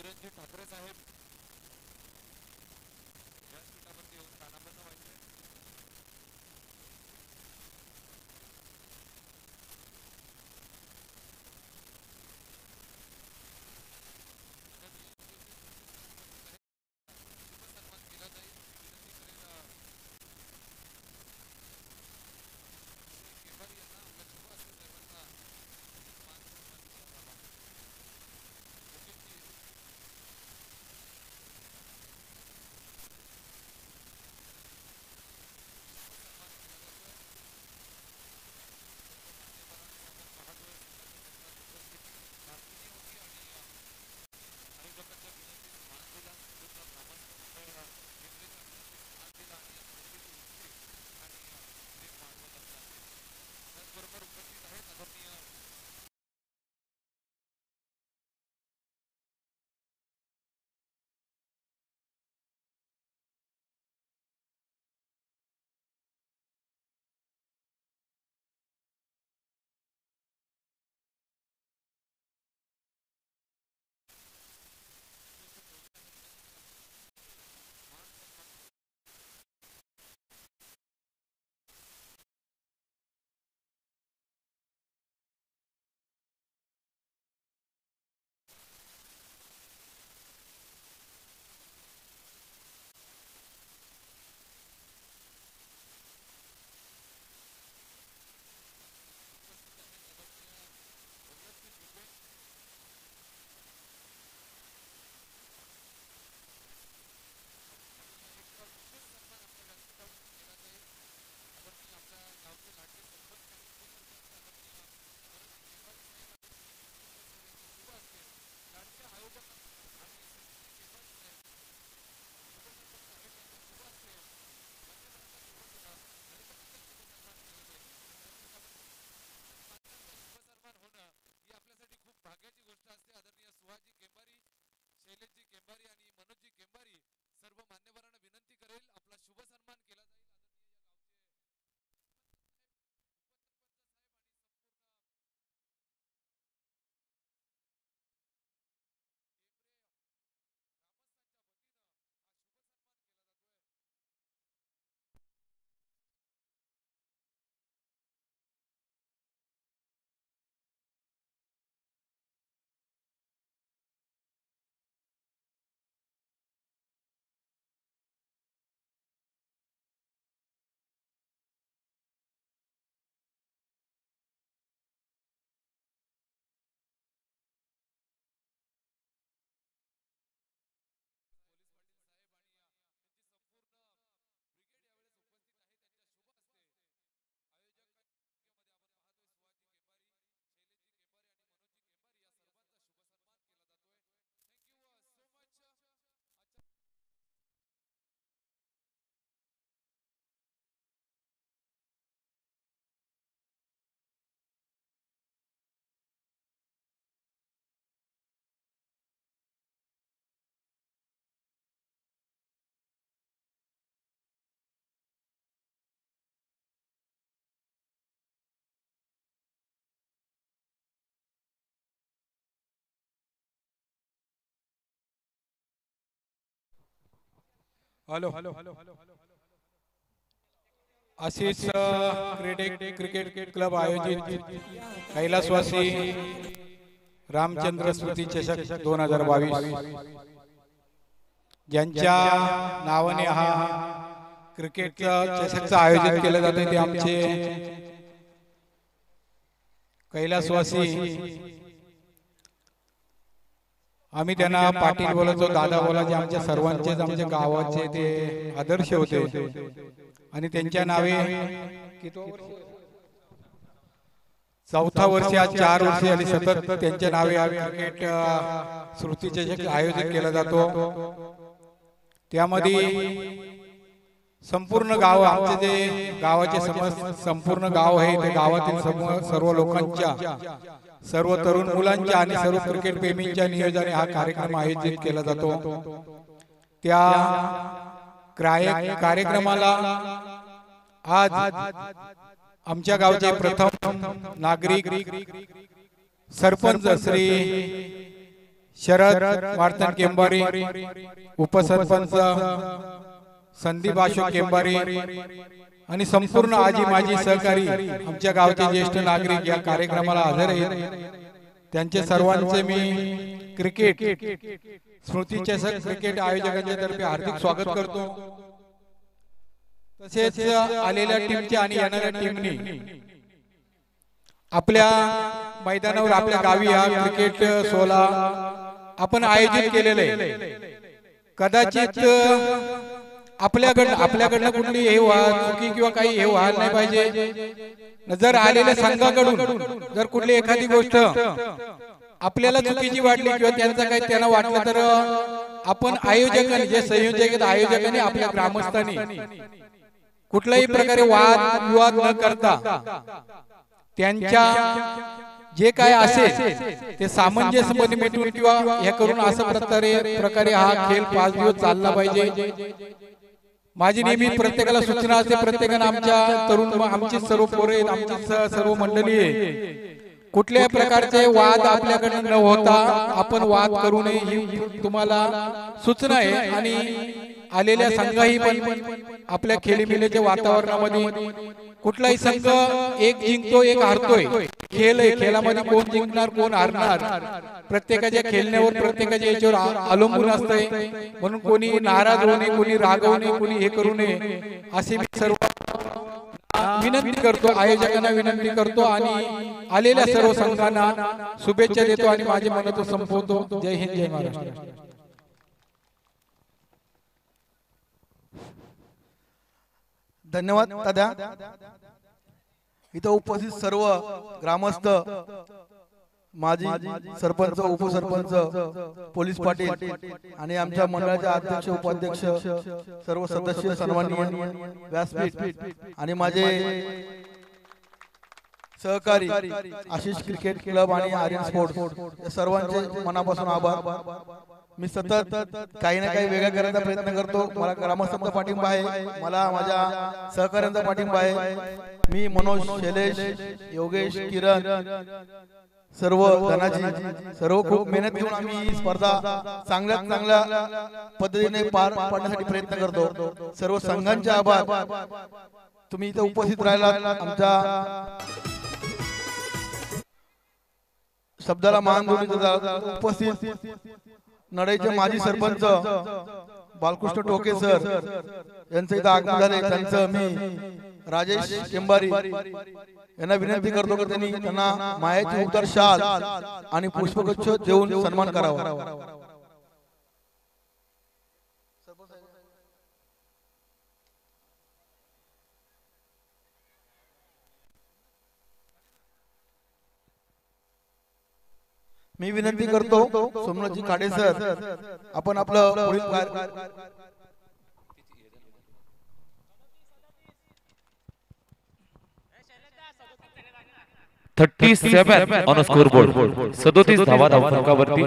किरणजी ठाकरे साहेब व्यासपीठावरती येऊन स्थानापन्न व्हायचे. सन्मान केला जाईल. विनंती करेल केवारी यांना आपल्या शुभ हस्ते साहेबांचा मान सन्मान केला जावा. त्याचबरोबर उपस्थित आहेत आदरणीय भाग्याची गोष्ट असते. आदरणीय सुहाजी केंबारी, शैलेशजी केंबारी आणि मनोजजी केंबारी सर्व मान्यवरांना विनंती करेल आपला शुभ सन्मान केला जाईल. हेलो आशीष क्रिकेट क्लब आयोजित कैलासवासी रामचंद्र स्मृती चषक 2022 ज्यांच्या नावाने हा क्रिकेटचा चषकचं आयोजित केलं जाते ते आमचे कैलासवासी आम्ही त्यांना पाटील बोलायचो, दादा बोलायचे, आमच्या सर्वांचेच आमच्या गावाचे ते आदर्श होते आणि त्यांच्या नावे चौथा वर्ष आज 4 वर्ष झाली सतत त्यांच्या नावे हा क्रिकेट स्मृती चषक आयोजित केला जातो. त्यामध्ये संपूर्ण गाव आमचे जे गावाचे संपूर्ण गाव आहे ते गावातील सर्व लोकांच्या, सर्व तरुण मुलांच्या आणि सर्व क्रिकेट प्रेमींच्या नियोजनाने हा कार्यक्रम आयोजित केला जातो. त्या कार्यक्रमाला आज आमच्या गावचे प्रथम नागरिक सरपंच श्री शरद वार्तन केंबारी, उपसरपंच संदीप अशोक केंबारी आणि संपूर्ण आजी माजी सहकारी आमच्या गावचे ज्येष्ठ नागरिक या कार्यक्रमाला हजर आहेत. त्यांचे सर्वांचे मी क्रिकेट स्मृती चषक क्रिकेट आयोजकांच्या तर्फे हार्दिक स्वागत करतो. तसेच आलेल्या टीमच्या आणि येणाऱ्या टीमनी आपल्या मैदानावर आपल्या गावी हा क्रिकेट सोहळा आपण आयोजित केलेले आहे. कदाचित आपल्याकडनं कुठली हे चुकी किंवा काही हे व्हायला नाही पाहिजे. जर आलेल्या संघाकडून जर कुठली एखादी गोष्ट आपल्याला चुकीची वाटली किंवा त्यांचा काही त्यांना वाटलं तर आपण आयोजकांनी जे संयोजक आहेत आयोजकांनी आपल्या ग्रामस्थांनी कुठल्याही प्रकारे वाद विवाद न करता त्यांच्या जे काय असेल ते सामंजस्यपणे मिटवून किंवा हे करून असं प्रकारे हा खेळ 5 दिवस चालला पाहिजे. माझी नेहमी प्रत्येकाला सूचना असते. प्रत्येकाने आमच्या तरुण आमची सर्व पोरे आमची सर्व मंडळी आहे कुठल्याही प्रकारचे वाद आपल्याकडे न होता आपण वाद करू नये ही तुम्हाला सूचना आहे. आणि आलेल्या संघही पण आपल्या खेळीमेळीच्या वातावरणामध्ये कुठलाही संघ एक जिंकतो एक हारतोय. खेळ आहे, खेळामध्ये कोण जिंकणार कोण हारणार प्रत्येकाच्या खेळण्यावर प्रत्येकाच्या याच्यावर अवलंबून असतंय. म्हणून कोणी नाराज होऊ नये, कोणी रागवू नये, कोणी हे करू नये अशी मी सर्व विनंती करतो. आयोजकांना विनंती करतो आणि आलेल्या सर्व संघांना शुभेच्छा देतो आणि माझे मनातून संपवतो. जय हिंद, जय महाराष्ट्र. धन्यवाद दादा. इथं उपस्थित सर्व ग्रामस्थ, माजी सरपंच, उपसरपंच, पोलीस पाटील आणि आमच्या मंडळाचे अध्यक्ष उपाध्यक्ष सर्व सदस्य सन्माननीय व्यासपीठ आणि माझे सहकारी आशिष क्रिकेट क्लब आणि आर्यन स्पोर्ट्स या सर्वांचे मनापासून आभार. मी सतत काही ना काही वेगळा करण्याचा प्रयत्न करतो. मला ग्रामस्थांचा पाठिंबा आहे, मला माझ्या सहकाऱ्यांचा पाठिंबा आहे. मी मनोज, शैलेश, योगेश, किरण सर्व धनाजी सर्व खूप मेहनत घेऊन आम्ही ही स्पर्धा चांगल्या पद्धतीने पार पाडण्यासाठी प्रयत्न करतो. सर्व संघांचे आभार. तुम्ही इथे उपस्थित राहिलात, आमच्या शब्दाला मान देऊन उपस्थित नडेचे माजी सरपंच बालकृष्ण टोके सर यांचं इथं आगमन झाले. त्यांचं मी राजेश केंबारी यांना विनंती करतो की त्यांना मायाची उबदार शाल आणि पुष्पगुच्छ देऊन सन्मान करावा. मी विनंती करतो सोमनाथजी काडे सर, आपण आपलं पुढील 37 ऑन स्कोर बोर्ड 37 धावा धावफलकावरती.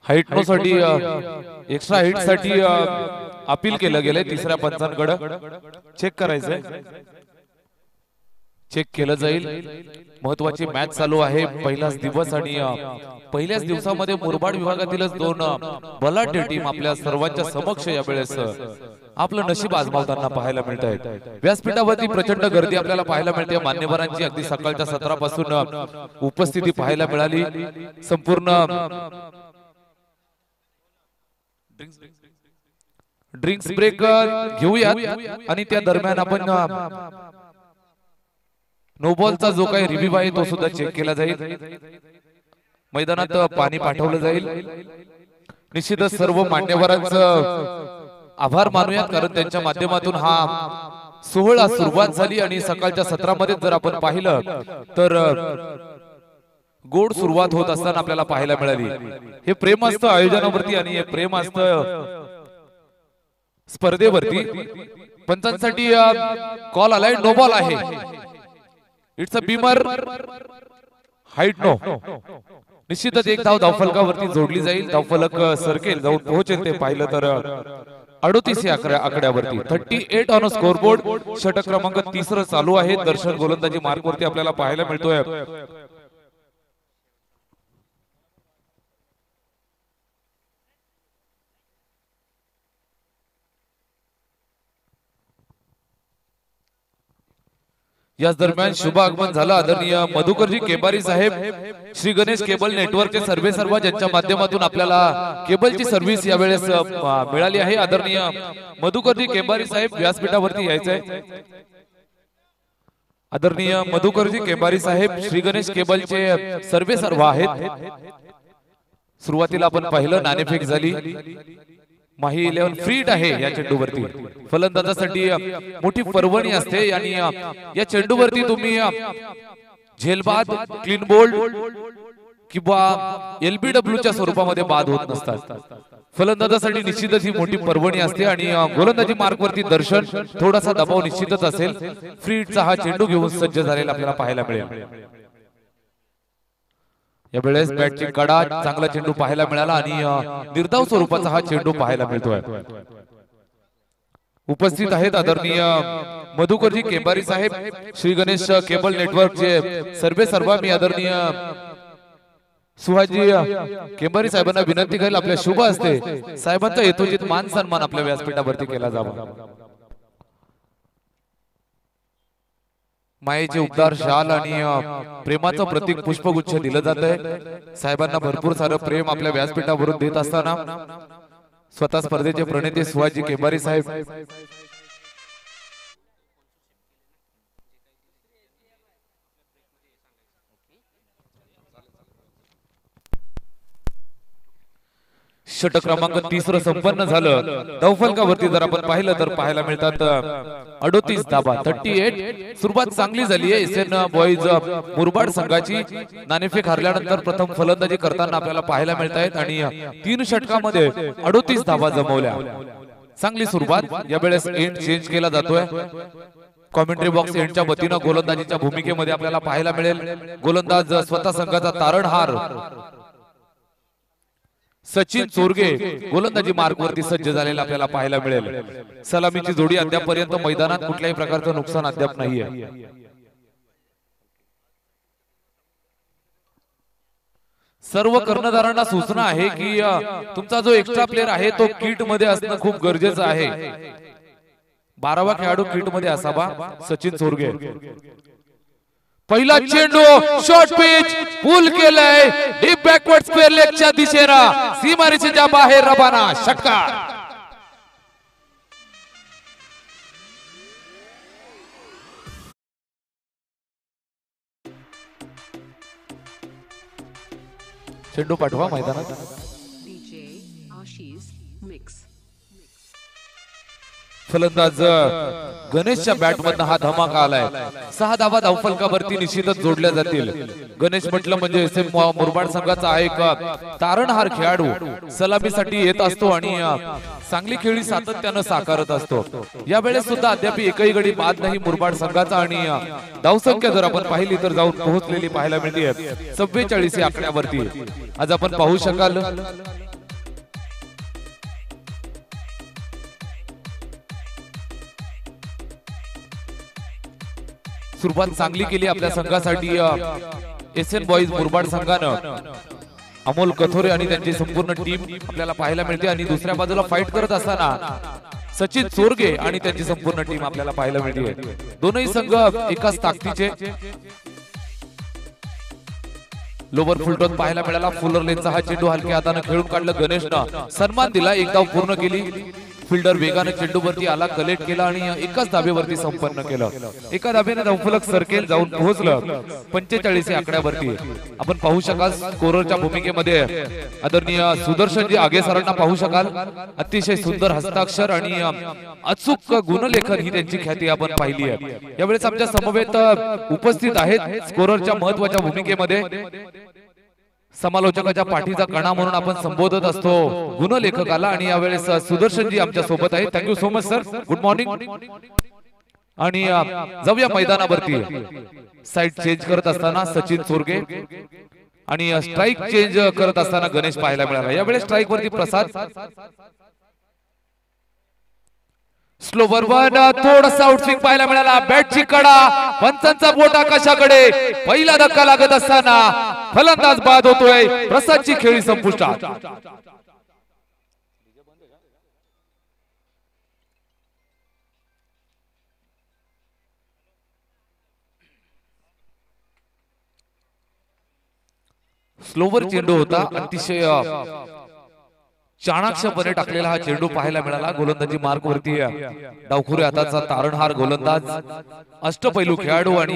हाईट नो साठी एक्स्ट्रा हाईट साठी अपील केलं गेलंय. तिसऱ्या पंचांकडे चेक करायचंय, चेक केलं जाईल. महत्वाची मॅच चालू आहे, पहिलाच दिवस आणि पहिल्याच दिवसामध्ये मुरबाड विभागातीलच 2 बलाढ्य टीम आपल्या सर्वांच्या समक्ष या वेळेस आपलं नशीब आजमावताना पाहायला मिळत आहेत. व्यासपीठावरती प्रचंड गर्दी आपल्याला पाहायला मिळते. मान्यवरांची अगदी सकाळच्या सत्रापासून उपस्थिती पाहायला मिळाली. संपूर्ण ड्रिंक्स ब्रेक घेऊयात आणि त्या दरम्यान आपण नो बॉलचा जो काही रिव्ह्यू आहे तो सुद्धा चेक केला जाईल. मैदानात पाणी पाठवलं जाईल. निश्चितच सर्व मान्यवरांचं आभार मानूयात, कारण त्यांच्या माध्यमातून हा सोहळा सुरुवात झाली आणि सकाळच्या सत्रामध्ये जर आपण पाहिलं तर गोड सुरुवात होत असताना आपल्याला पाहायला मिळाली. हे प्रेम असतं आयोजनावरती आणि हे प्रेम असतं स्पर्धेवरती. पंचांसाठी कॉल आलाय, नो बॉल आहे. It's a beamer, height no. निश्चितच एक धाव धावफलकावरती जोडली जाईल. धावफलक सरकेल जाऊन पोहोचेल ते पाहिलं तर 38 या आकड्यावरती 38 ऑन स्कोरबोर्ड. षटक क्रमांक 3 चालू आहे. दर्शन गोलंदाजी मार्क वरती आपल्याला पाहायला मिळतोय. याच दरम्यान शुभ आगमन झालं आदरणीय मधुकरजी केबारी साहेब, श्री गणेश केबल नेटवर्कचे सर्वे सर्व ज्यांच्या माध्यमातून आपल्याला केबलची सर्व्हिस यावेळेस मिळाली आहे. आदरणीय मधुकरजी केबारी साहेब व्यासपीठावरती यायचंय. आदरणीय मधुकरजी केबारी साहेब श्री गणेश केबलचे सर्वे सर्व आहेत. सुरुवातीला आपण पाहिलं नाणेफेक झाली. माही 11 फ्रीट आहे या चेंडूवरती. फलंदाजासाठी मोठी पर्वणी असते आणि या चेंडूवरती तुम्ही झेलबाद, क्लीन बोल्ड किंवा LBW च्या स्वरूपामध्ये बाद होत नसतात. फलंदाजासाठी निश्चितच ही मोठी पर्वणी असते आणि गोलंदाजी मार्क वरती दर्शन थोडासा दबाव निश्चितच असेल. फ्रीटचा हा चेंडू घेऊन सज्ज झालेला आपल्याला पाहायला मिळेल. यावेळेस बॅटची कडा, चांगला चेंडू पाहायला मिळाला आणि निर्धाव स्वरूपाचा हा चेंडू पाहायला मिळतोय. उपस्थित आहेत आदरणीय मधुकरजी केबारी साहेब, श्री गणेश केबल नेटवर्कचे सर्वे सर्व. मी आदरणीय सुहाजी केबारी साहेबांना विनंती करेल आपल्या शुभ असते साहेबांचा यथोचित मान सन्मान आपल्या व्यासपीठावरती केला जावा. मायेचे उबदार शाल आणि प्रेमाचं प्रतीक पुष्पगुच्छ दिलं जात आहे. साहेबांना भरपूर सारं प्रेम आपल्या व्यासपीठावरून देत असताना स्वतः स्पर्धेचे प्रणेते सुहाजी केबारी साहेब षटक क्रमांक 3 संपन्न झालं. धावफलकावरती जर आपण पाहिलं तर पाहायला मिळतात 38 धाबा 38. सुरुवात चांगली झाली आहे SN बॉईज मुरबाड संघाची. नाणेफेक हरल्यानंतर प्रथम फलंदाजी करताना आपल्याला पाहायला मिळत आहेत आणि 3 षटकामध्ये 38 धाबा जमवल्या. चांगली सुरुवात. यावेळेस एंड चेंज केला जातोय. कॉमेंट्री बॉक्स एंडच्या वतीनं गोलंदाजीच्या भूमिकेमध्ये आपल्याला पाहायला मिळेल गोलंदाज स्वतः संघाचा तारणहार सचिन चोरगे गोलंदाजी मार्क वरती सज्ज झालेला आपल्याला पाहायला मिळेल. सलामीची जोडी अद्यापर्यंत मैदानात कुठल्याही प्रकारचं नुकसान अद्याप नाहीये. सर्व कर्णधारांना सूचना आहे की तुमचा जो एक्स्ट्रा प्लेअर आहे तो किट मध्ये असणं खूप गरजेचं आहे. 12वा खेळाडू किट मध्ये असावा. सचिन चोरगे पहिला चेंडू शॉर्ट पिच पुल केलाय. डीप बॅकवर्ड स्क्वेअर लेगच्या दिशेनं सीमारेषेच्या बाहेर रबाना षटकार. चेंडू पाठवा मैदानात. फलंदाज गणेशच्या बॅट मधनं हा धमाका आलाय. 6 धावा धावफलकावरती निश्चितच जोडल्या जातील. गणेश म्हटलं म्हणजे SM मुरबाड संघाचा एक तारणहार खेळाडू सलामीसाठी येत असतो आणि चांगली खेळी सातत्यानं साकारत असतो. यावेळेस सुद्धा अद्याप एकही गडी बाद नाही मुरबाड संघाचा आणि धावसंख्या जर आपण पाहिली तर जाऊन पोहोचलेली पाहायला मिळते 44 या आकड्यावरती. आज आपण पाहू शकाल सुरुवात चांगली केली आपल्या संघासाठी SN बॉईज मुरबाड संघानं. अमोल कथोरे आणि त्यांची संपूर्ण टीम आपल्याला पाहायला मिळते आणि दुसऱ्या बाजूला फाईट करत असताना सचिन चोरगे आणि त्यांची संपूर्ण टीम आपल्याला पाहायला मिळते. दोनही संघ एकाच ताकदीचे. लोवर फुलटॉन पाहायला मिळाला. फुलर लेनचा हा चेंडू हलक्या हाताने खेळून काढलं. गणेशनं सन्मान दिला. एक धाव पूर्ण केली. फिल्डर वेगाने चेंडूवरती आला, कलेक्ट केला आणि एकाच धाब्यावरती संपन्न केलं. एका धाब्याने धावफलक सर्केल जाऊन पोहोचलं 45 या आकड्यावरती. आपण पाहू शकाल स्कोररच्या भूमिकेमध्ये आदरणीय सुदर्शनजी आगे सरांना पाहू शकाल. अतिशय सुंदर हस्ताक्षर आणि अचूक गुणलेखन ही त्यांची ख्याती आपण पाहिली आहे. यावेळेस आमच्या समवेत उपस्थित आहेत स्कोररच्या महत्वाच्या भूमिकेमध्ये समालोचकाच्या पाठीचा कणा म्हणून आपण संबोधत असतो गुणलेखकाला आणि यावेळेस सुदर्शनजी आमच्या सोबत आहेत. Thank you so much sir. Good morning. आणि जाऊया मैदानावरती. साइड चेंज करत असताना सचिन चोरगे आणि स्ट्राइक चेंज करत असताना गणेश पाहायला मिळाला. यावेळेस स्ट्राइक वरती प्रसाद स्लो बरोबर थोडासा आउटस्विंग पाहायला मिळाला. बॅटची कडा, पंचांचा बोट आकाशाकडे. पहिला धक्का लागत असताना फलंदाज बाद होतोय. प्रसादची खेळी संपुष्टात. स्लोवर चेंडू होता. अतिशय चाणाक्षपणे टाकलेला हा चेंडू पाहायला मिळाला. गोलंदाजी मार्क वरती डावखुरे हाताचा तारणहार गोलंदाज, अष्टपैलू खेळाडू आणि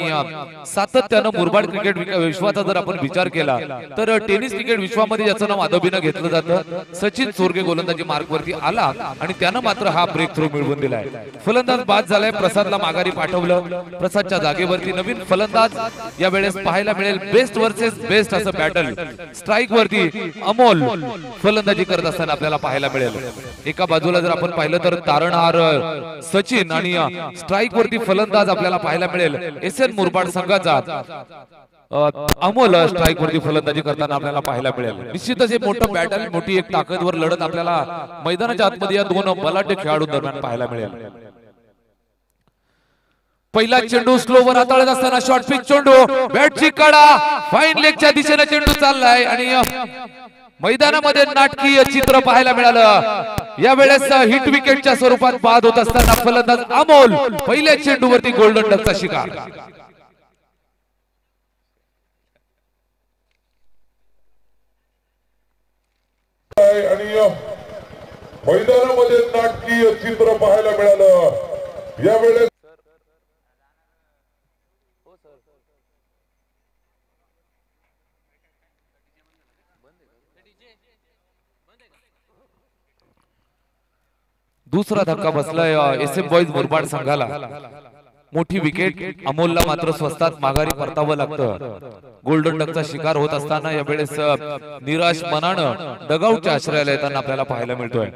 सातत्यानं मुरबाड क्रिकेट विश्वाचा जर आपण विचार केला तर टेनिस क्रिकेट विश्वामध्ये याचं नाव अदबीनं घेतलं जातं. सचिन चोरगे गोलंदाजी मार्क वरती आला आणि त्यानं मात्र हा ब्रेक थ्रू मिळवून दिलाय. फलंदाज बाद झालाय. प्रसादला माघारी पाठवलं. प्रसादच्या जागेवरती नवीन फलंदाज या वेळेस पाहायला मिळेल. बेस्ट वर्सेस बेस्ट असं बॅटल. स्ट्राईक वरती अमोल फलंदाजी करत असताना आपल्याला पाहायला मिळेल. एका बाजूला जर आपण पाहिलं तर तारणहार सचिन आणि स्ट्राईक वरती फलंदाज आपल्याला पाहायला मिळेल एस.एन. मुरबाड संघाचा अमोल स्ट्राईक वरती फलंदाजी करताना आपल्याला पाहायला मिळेल. निश्चितच हे मोठं बॅटल, मोठी एक ताकदवर लढत आपल्याला मैदानाच्या आतमध्ये या दोन बलाढ्य खेळाडू दरम्यान पाहायला मिळेल. पहिला चेंडू स्लोवर हाताळत असताना शॉर्ट पिच चेंडू, बॅटची कडा, फाईन लेगच्या दिशेने चेंडू चाललाय आणि मैदानामध्ये नाटकीय चित्र पाहायला मिळालं. या वेळेस हिट विकेटच्या स्वरूपात बाद होत असताना फलंदाज अमोल पहिल्या चेंडूवरती गोल्डन डकचा शिकार. आणि मैदानामध्ये नाटकीय चित्र पाहायला मिळालं. यावेळेस दुसरा धक्का बसलाय एस.एम. बॉईज मुरबाड संघाला. मोठी विकेट. अमोलला मात्र स्वस्तात माघारी परतावं लागतं. गोल्डन डकचा शिकार होत असताना या वेळेस निराश मनानं डगआउटच्या आश्रयाला येताना आपल्याला पाहायला मिळतोय.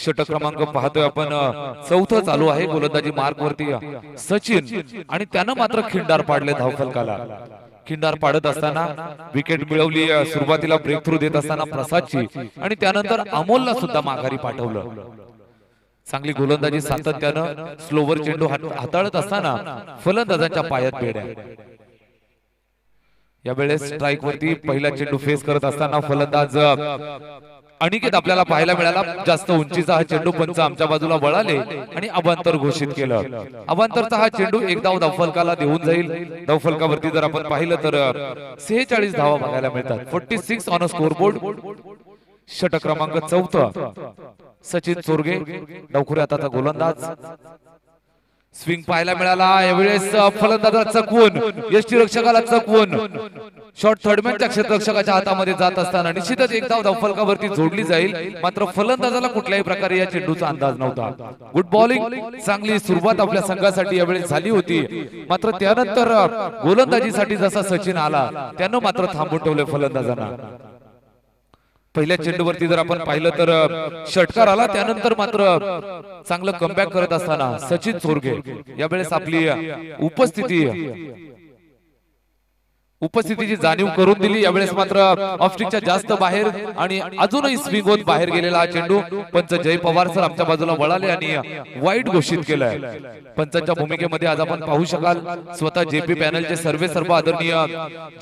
षटक क्रमांक पाहतोय आपण, चौथं चालू आहे. गोलंदाजी मार्क वरती सचिन आणि त्यानं मात्र खिंडार पाडले धावफलकाला. खिंडार पाडत असताना विकेट मिळवली. सुरुवातीला ब्रेक थ्रू देत असताना प्रसादची आणि त्यानंतर अमोलला सुद्धा माघारी पाठवलं. चांगली गोलंदाजी सातत्यानं स्लोवर चेंडू हाताळत असताना फलंदाजांच्या पायात बेड्या. यावेळेस स्ट्राईक वरती पहिला चेंडू फेस करत असताना फलंदाज अनिकेत आपल्याला पाहायला मिळाला. जास्त उंचीचा हा चेंडू पंच आमच्या बाजूला वळाले आणि अवांतर घोषित केलं. अवांतरचा हा चेंडू एक धाव धावफलकाला देऊन जाईल. धावफलकावरती जर आपण पाहिलं तर 46 धावा बघायला मिळतात. 46 ऑन अ स्कोरबोर्ड. षटक क्रमांक 4 सचिन चोरगे डावखुरे हाताचा गोलंदाज. स्विंग पाहायला मिळाला. यावेळेस फलंदाजाला चकवून, यष्टीरक्षकाला चकवून शॉर्ट थर्डमॅनच्या क्षेत्ररक्षकाच्या हातामध्ये जात असताना निश्चितच एक धाव धावफलकावरती जोडली जाईल. मात्र फलंदाजाला कुठल्याही प्रकारे या चेंडूचा अंदाज नव्हता. Good bowling. चांगली सुरुवात आपल्या संघासाठी यावेळेस झाली होती. मात्र त्यानंतर गोलंदाजीसाठी जसा सचिन आला त्यानं मात्र थांबून ठेवले फलंदाजांना. पहिल्या चेंडूवरती जर आपण पाहिलं तर षटकार आला. त्यानंतर मात्र चांगलं कमबॅक करत असताना सचिन चोरगे यावेळेस आपली उपस्थितीची जाणीव करून दिली. यावेळेस मात्र ऑफस्टिकच्या जास्त बाहेर आणि अजूनही स्विंग होत बाहेर गेलेला हा चेंडू पंच जय पवार सर आमच्या बाजूला वळाले आणि वाईट घोषित केलाय. पंचांच्या भूमिकेमध्ये आज आपण पाहू शकाल स्वतः जेपी पॅनलचे सर्व आदरणीय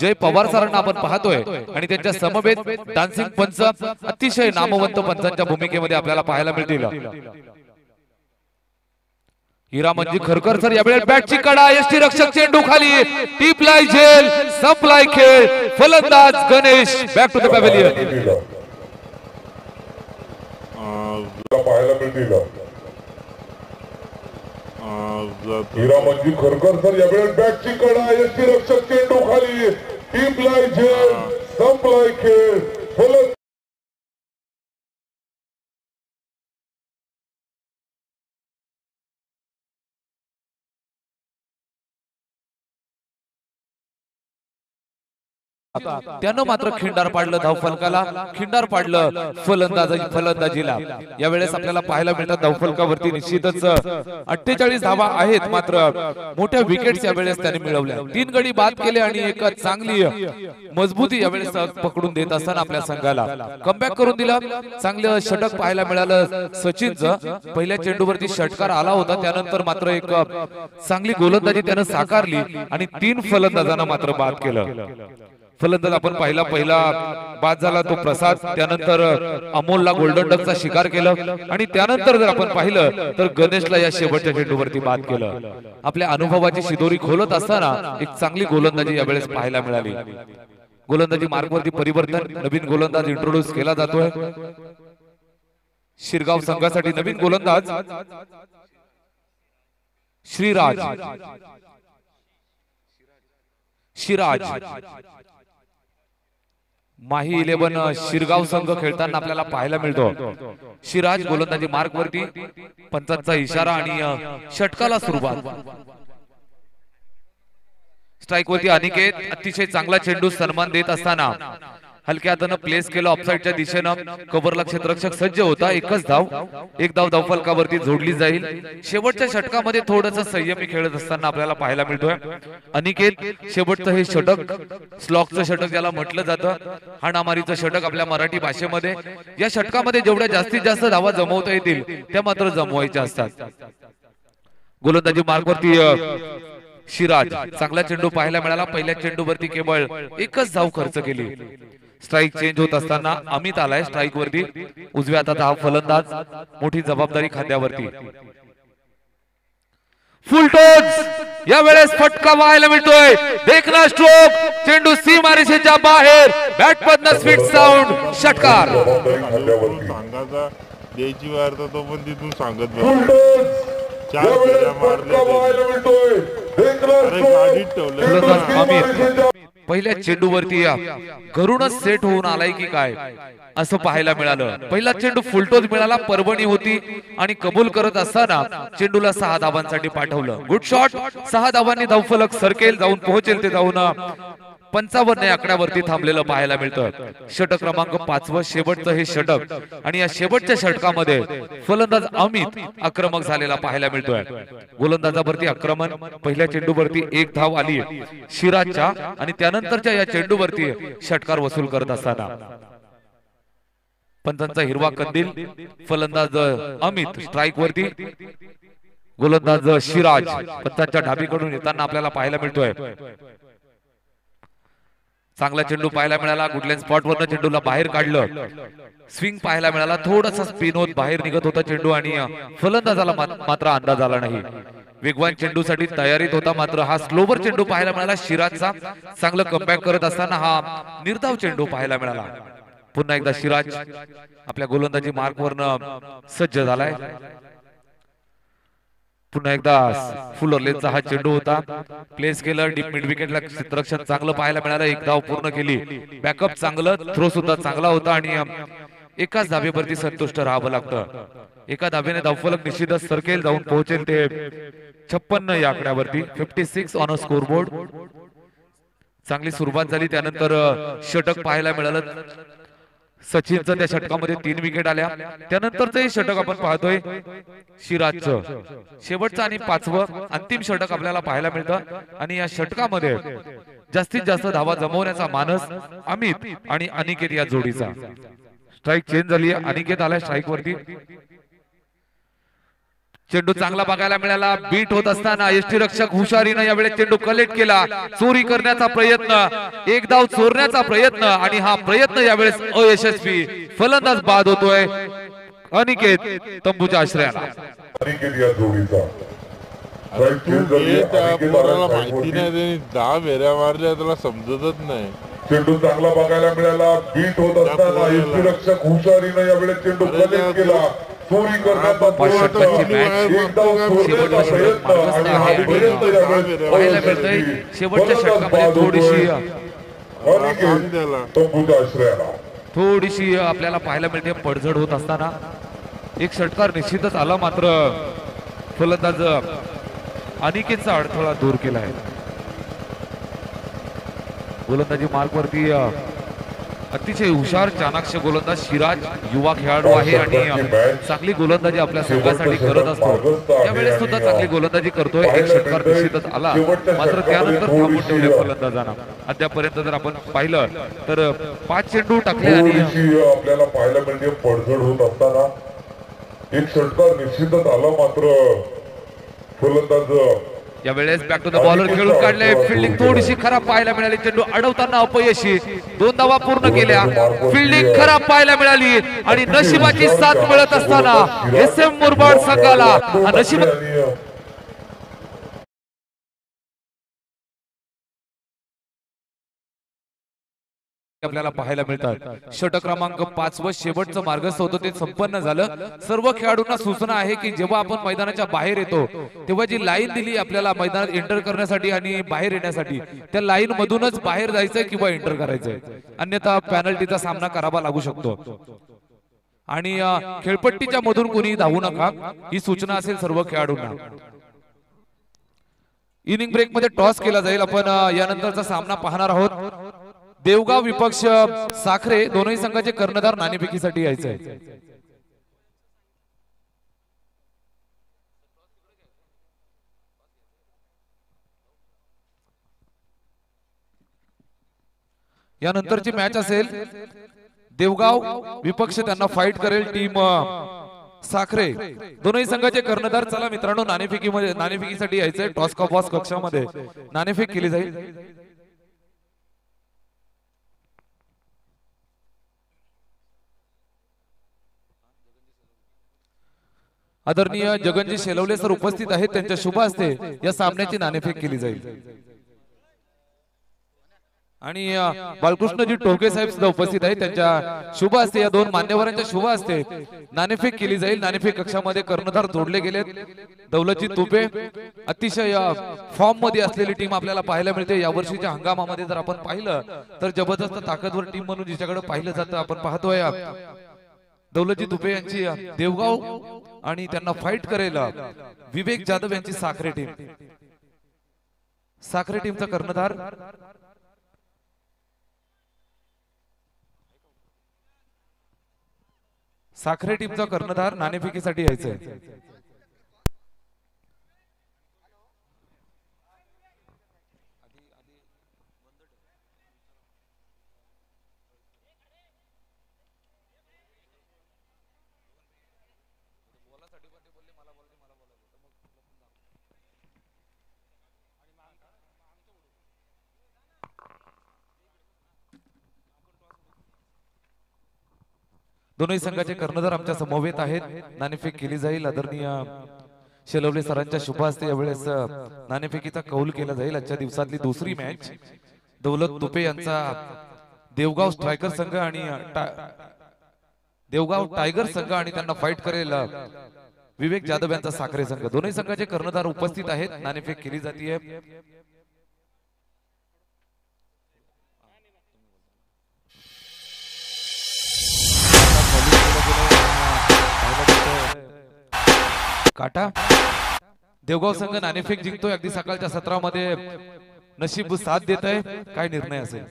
जय पवार सरांना आपण पाहतोय आणि त्यांच्या समवेत डान्सिंग पंच अतिशय नामवंत पंचांच्या भूमिकेमध्ये आपल्याला पाहायला मिळतील. हिरामनजी खरकर सर यावेळेस बॅटची कडा, यष्टीरक्षक चेंडू खाली, टिपलाय झेल, संपलाय खेळ. फलंदाज Ganesh back to the pavilion. पाहायला मिळतील हिरामनजी खरकर सर यावेळेस बॅटची कडा, यष्टीरक्षक चेंडू खाली, टिपलाय झेल, संपलाय खेळ. त्यानं मात्र खिंडार पाडलं धावफलकाला, खिंडार पाडलं फलंदाजीला. यावेळेस आपल्याला पाहायला मिळतात धावफलकावरती निश्चितच 48 धावा आहेत, मात्र मोठ्या विकेट्स यावेळेस त्याने मिळवल्या. 3 गडी बाद केले आणि एक चांगली मजबूती यावेळेस पकडून देत असताना आपल्या संघाला कमबॅक करून दिला. चांगलं षटक पाहायला मिळालं सचिनचं. पहिल्या चेंडूवरती षटकार आला होता, त्यानंतर मात्र एक चांगली गोलंदाजी त्यानं साकारली आणि 3 फलंदाजांना मात्र बाद केलं. फलंदाज आपण पहिला बाद झाला तो प्रसाद, त्यानंतर अमोलला गोल्डन डकचा शिकार केलं आणि त्यानंतर जर आपण पाहिलं तर गणेशला या शेवटच्या चेंडूवरती बाद केलं. आपल्या अनुभवाची शिदोरी खोलत असताना एक चांगली गोलंदाजी यावेळेस पाहायला मिळाली. गोलंदाजी मार्गवरती परिवर्तन, नवीन गोलंदाज इंट्रोड्यूस केला जातोय. शिरगाव संघासाठी नवीन गोलंदाज शिराज माही 11 शिरगाव संघ खेळताना आपल्याला पाहायला मिळतो. शिराज गोलंदाजी मार्क वरती, पंचांचा इशारा आणि षटकाला सुरुवात. स्ट्राइक वरती अनिकेत अतिशय चांगला चेंडू सन्मान देत असताना हलक्या हातानं प्लेस केलं ऑफसाईडच्या दिशेनं. कव्हरला क्षेत्ररक्षक सज्ज होता. एकच धाव, एक धाव धावफलकावरती जोडली जाईल. शेवटच्या षटकामध्ये थोडंसं संयमी खेळत असताना आपल्याला पाहायला मिळतोय अनिकेत. शेवटचं हे षटक स्लॉकचं षटक ज्याला म्हटलं जातं, हाणामारीचं षटक आपल्या मराठी भाषेमध्ये. या षटकामध्ये जेवढ्या जास्तीत जास्त धावा जमवता येतील त्या मात्र जमवायच्या असतात. गोलंदाजी मार्गवरती शिराज, चांगला चेंडू पाहायला मिळाला. पहिल्या चेंडूवरती केवळ एकच धाव खर्च केली. स्ट्राइक चेंज होत असताना अमित आलाय स्ट्राइक वरती. उजव्या हातात हा फलंदाज, मोठी जबाबदारी खांद्यावरती. फुल टोच यावेळेस फटका पाहायला मिळतोय. देखना स्ट्रोक, चेंडू सीमारेषेच्या बाहेर, बॅट मधनं स्वीट साऊंड, षटकार. सांगायचा द्यायची वार तर तो पण तिथून सांगत बस. 4 फेऱ्या मारल्या, अरे गाडीत ठेवलं. पहिल्या चेंडूवरती घरूनच सेट होऊन आलाय की काय असं पाहायला मिळालं. पहिला चेंडू फुलटोच मिळाला, परभणी होती आणि कबूल करत असताना चेंडूला 6 धावांसाठी पाठवलं. Good shot. 6 धावांनी धावफलक सरकेल, जाऊन पोहोचेल ते जाऊन 55 या आकड्यावरती थांबलेलं पाहायला मिळतं. षटक क्रमांक 5 शेवटचं हे षटक आणि या शेवटच्या षटकामध्ये फलंदाज अमित आक्रमक झालेला पाहायला मिळतोय. गोलंदाजावरती आक्रमण. पहिल्या चेंडूवरती 1 धाव आली शिराजच्या आणि त्यानंतरच्या या चेंडूवरती षटकार वसूल करत असताना पंचांचा हिरवा कंदील. फलंदाज अमित स्ट्राइक वरती, गोलंदाज शिराज पंचांच्या ढाबीकडून येताना आपल्याला पाहायला मिळतोय. चांगला चेंडू पाहायला मिळाला. गुडलँड स्पॉट वरनं चेंडूला बाहेर काढलं. स्विंग पाहायला मिळाला. थोडासा स्पिन होत बाहेर निघत होता चेंडू आणि फलंदाजाला मात्र अंदाज आला नाही. वेगवान चेंडूसाठी तयारीत होता, मात्र हा स्लोवर चेंडू पाहायला मिळाला शिराजचा. चांगलं कमबॅक करत असताना हा निर्धाव चेंडू पाहायला मिळाला. पुन्हा एकदा शिराज आपल्या गोलंदाजी मार्क वरनं सज्ज झालाय. पुन्हा एकदा फुल लेनचा हा चेंडू होता. प्लेस केलं डीप मिड विकेटला. क्षेत्ररक्षण चांगलं पाहायला मिळालं. 1 धाव पूर्ण केली. बॅकअप चांगलं, थ्रो सुद्धा चांगला होता आणि एकाच धावेवरती संतुष्ट राहावं लागतं. एका धावेने धावफलक निश्चितच सरकेल, जाऊन पोहोचेल ते 56 या आकड्यावरती. 56 ऑन अ स्कोरबोर्ड. चांगली सुरुवात झाली. त्यानंतर षटक पाहायला मिळालं सचिनचं. त्या षटकामध्ये 3 विकेट आल्या. त्यानंतरचं हे षटक आपण पाहतोय शिराजचं. शेवटचं आणि 5वं अंतिम षटक आपल्याला पाहायला मिळतं आणि या षटकामध्ये जास्तीत जास्त धावा जमवण्याचा मानस अमित आणि अनिकेत या जोडीचा. स्ट्राइक चेंज झाली. अनिकेत आलाय स्ट्राइक वरती. चेंडू चांगला बघायला मिळाला. बीट होत असताना यष्टीरक्षक हुशारीनं यावेळेस चेंडू कलेक्ट केला. चोरी करण्याचा प्रयत्न, 1 धाव चोरण्याचा प्रयत्न आणि हा प्रयत्न यावेळेस अयशस्वी. फलंदाज बाद होतोय अनिकेत तंबूच्या आश्रयाला. अनिकेत या जोडीचा माहिती नाही. 10 फेऱ्या मारल्या त्याला समजतच नाही. चेंडू चांगला बघायला मिळाला. बीट होत असताना यष्टीरक्षक हुशारीनं यावेळेस चेंडू कलेक्ट केला. चोरी करण्याचा शेवटच्या षटकामध्ये थोडीशी आपल्याला पाहायला मिळते पडझड होत असताना. एक षटकार निश्चितच आला, मात्र फलंदाज अनिकेतचा अडथळा दूर केला आहे. गोलंदाजी मार्कवरती अतिशय हुशार चाणाक्ष गोलंदाज शिराज युवा खेळाडू आहे आणि चांगली गोलंदाजी आपल्या संघासाठी करत असतो. त्यावेळेस सुद्धा चांगली गोलंदाजी करतोय. एक षटकार निश्चितच आला, मात्र त्यानंतर थांबून ठेवले फलंदाजांना. अद्यापर्यंत जर आपण पाहिलं तर 5 चेंडू टाकले आणि आपल्याला पाहायला म्हणजे पडझड होत असताना एक षटकार निश्चितच आला, मात्र फलंदाज यावेळेस बॅक टू द बॉलर खेळून काढले. फिल्डिंग थोडीशी खराब पाहायला मिळाली. चेंडू अडवताना अपयशी. 2 धावा पूर्ण केल्या. फिल्डिंग खराब पाहायला मिळाली आणि नशिबाची साथ मिळत असताना SM मुरबाड संघाला नशीब आपल्याला पाहायला मिळतात. षटक क्रमांक 5 व शेवटचं मार्गस्थ होतं ते संपन्न झालं. सर्व खेळाडूंना सूचना आहे की जेव्हा आपण मैदानाच्या बाहेर येतो तेव्हा जी लाईन दिली आपल्याला मैदानात एंटर करण्यासाठी आणि बाहेर येण्यासाठी, त्या लाईन मधूनच बाहेर जायचंय किंवा एंटर करायचंय, अन्यथा पेनल्टीचा सामना करावा लागू शकतो. आणि खेळपट्टीच्या मधून कोणी धावू नका, ही सूचना असेल सर्व खेळाडूंना. इनिंग ब्रेक मध्ये टॉस केला जाईल. आपण यानंतरचा सामना पाहणार आहोत. देवगाव विपक्ष साखरे, दोनही संघाचे कर्णधार नाणेफेकीसाठी यायचे. यानंतरची मॅच असेल देवगाव विपक्ष त्यांना फाईट करेल टीम साखरे. दोनही संघाचे कर्णधार. चला मित्रांनो, नाणेफेकीसाठी यायचंय. टॉस बॉक्स कक्षामध्ये नाणेफेक केली जाईल. आदरणीय जगनजी शेलवले सर उपस्थित आहेत. त्यांच्या शुभ हस्ते या सामन्याची नाणेफेक केली जाईल. आणि बालकृष्णजी टोके साहेब सुद्धा उपस्थित आहेत. त्यांच्या शुभ हस्ते, या दोन मान्यवरांच्या शुभ हस्ते नाणेफेक केली जाईल. नाणेफेक कक्षामध्ये कर्णधार जोडले गेलेत. दौलतजी तुपे, अतिशय फॉर्म मध्ये असलेली टीम आपल्याला पाहायला मिळते. या वर्षीच्या हंगामामध्ये जर आपण पाहिलं तर जबरदस्त ताकदवर टीम म्हणून जिच्याकडे पाहिलं जातं आपण पाहतोय दौलतजी तुपे यांची देवगाव आणि त्यांना फाईट करेल विवेक जाधव यांची साखरे टीम. साखरे टीमचा कर्णधार नाणेफेकीसाठी यायचंय. दोनही संघाचे कर्णधार आमच्या समवेत आहेत. नाणेफेक केली जाईल. आदरणीय शेलवले सरांच्या शुभ हस्ते यावेळेस नाणेफेकीचा कौल केला जाईल. आजच्या दिवसातली दुसरी मॅच दौलत तुपे यांचा देवगाव स्ट्रायकर संघ आणि देवगाव टायगर संघ आणि त्यांना फाईट करेल विवेक जाधव यांचा साखरे संघ. दोन्ही संघाचे कर्णधार उपस्थित आहेत. नाणेफेक केली जाते. काटा देवगाव संघ नाणेफेक जिंकतोय. अगदी सकाळच्या सत्रामध्ये नशीब साथ देत आहे. काय निर्णय असेल?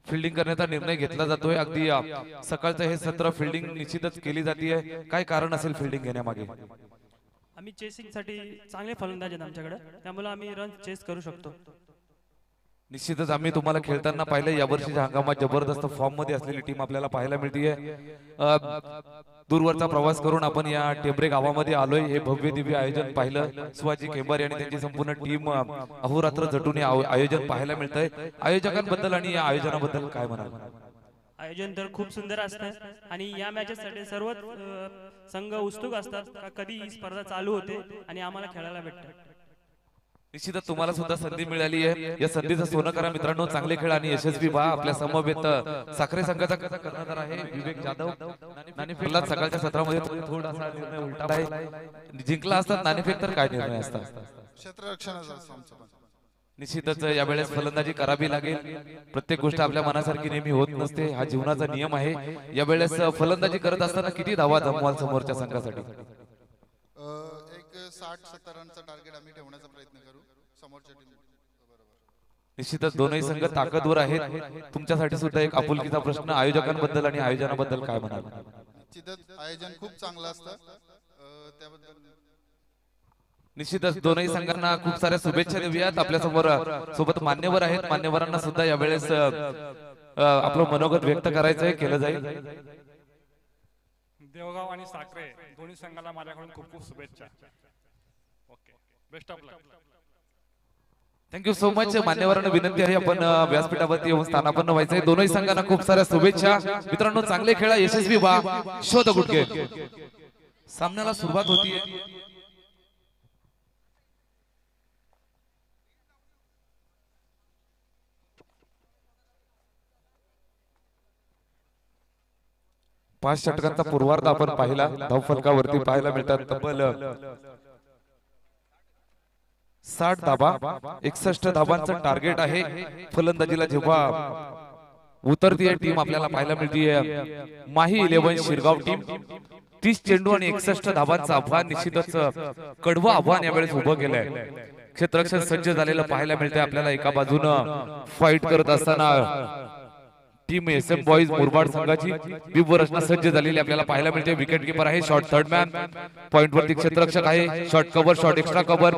फिल्डिंग करण्याचा निर्णय घेतला जातोय. अगदी सकाळचं हे सत्र फिल्डिंग निश्चितच केली जाते. काय कारण असेल फिल्डिंग घेण्यामागे? आम्ही चेसिंग साठी चांगले फलंदाज आहेत आमच्याकडे, त्यामुळे आम्ही रन चेस करू शकतो. निश्चितच आम्ही तुम्हाला खेळताना पाहिलं. या वर्षीच्या हंगामात जबरदस्त फॉर्म मध्ये असलेली टीम आपल्याला पाहायला मिळतीये. दूरवरचा प्रवास करून आपण या टेंबरे गावामध्ये आलोय. हे भव्य दिव्य आयोजन पाहिलं. शिवाजी केंबारी आणि त्यांची संपूर्ण टीम अहोरात्र झटून आयोजन पाहायला मिळतंय. आयोजकांबद्दल आणि या आयोजनाबद्दल काय म्हणाल? आयोजन तर खूप सुंदर असतं आणि या मॅचेस साठी सर्व संघ उत्सुक असतात. कधी ही स्पर्धा चालू होते आणि आम्हाला खेळायला भेटतं. निश्चितच तुम्हाला सुद्धा संधी मिळाली आहे. या संधीचं सोनं करा मित्रांनो. चांगले खेळ आणि यशस्वी व्हा. आपल्या समवेत साखरे संघाचा कर्णधार आहे विवेक जाधव. नाणेफेकला सकाळच्या सत्रामध्ये थोडासा निर्णय उलटा आहे. जिंकला असतात नाणेफेक तर काय निर्णय असतात? क्षेत्ररक्षणाचा निश्चितच यावेळेस फलंदाजी करावी लागेल. प्रत्येक गोष्ट आपल्या मनासारखी नेहमी होत नसते. हा जीवनाचा नियम आहे. यावेळेस फलंदाजी करत असताना किती धावा जमवाल समोरच्या संघासाठी? 60-70 रनचा टार्गेट आम्ही ठेवण्याचा प्रयत्न करू समोरच्या टीम बरोबर. निश्चितच दोनही संघ ताकदवर आहेत. तुमच्यासाठी सुद्धा एक आपुलकीचा प्रश्न, आयोजकांबद्दल आणि आयोजनाबद्दल काय म्हणाल? निश्चितच आयोजन खूप चांगलं असतं, त्याबद्दल निश्चितच दोनही संघांना खूप साऱ्या शुभेच्छा देऊयात. आपल्या समोर सोबत मान्यवर आहेत, मान्यवरांना सुद्धा यावेळेस आपलं मनोगत व्यक्त करायचंय, केलं जाईल. देवगाव आणि साखरे दोन्ही संघाला माझ्याकडून खूप खूप शुभेच्छा. Okay, best of luck. Thank you so much. मान्यवरांना विनंती आहे आपण व्यासपीठावरती येऊन स्थानापन्न व्हायचंय. दोनही संघांना खूप साऱ्या शुभेच्छा. मित्रांनो, चांगले खेळा, यशस्वी व्हा. शोध गुडघे सामन्याला सुरुवात होतीये. पाच षटकांचा पूर्वार्ध आपण पाहिला. धावफलकावरती पाहायला मिळतात तब्बल 60 धाबा, 61 धाबांचं टार्गेट आहे. फलंदाजीला जेव्हा उतरतीये टीम आपल्याला पाहायला मिळतीये माही 11 शिरगाव टीम. 30 चेंडू आणि 61 धाबांचं आव्हान, निश्चितच कडवं आव्हान यावेळेस उभं केलंय. क्षेत्ररक्षण सज्ज झालेलं पाहायला मिळतंय आपल्याला. एका बाजूनं फाईट करत असताना टीम SM बॉईज मुरबाड संघाची दिव्य रचना सज्ज झालेली आपल्याला पाहायला मिळते. विकेट किपर आहे, शॉर्ट थर्ड मॅन, पॉइंट वरती क्षेत्ररक्षक आहे, short cover, short extra cover,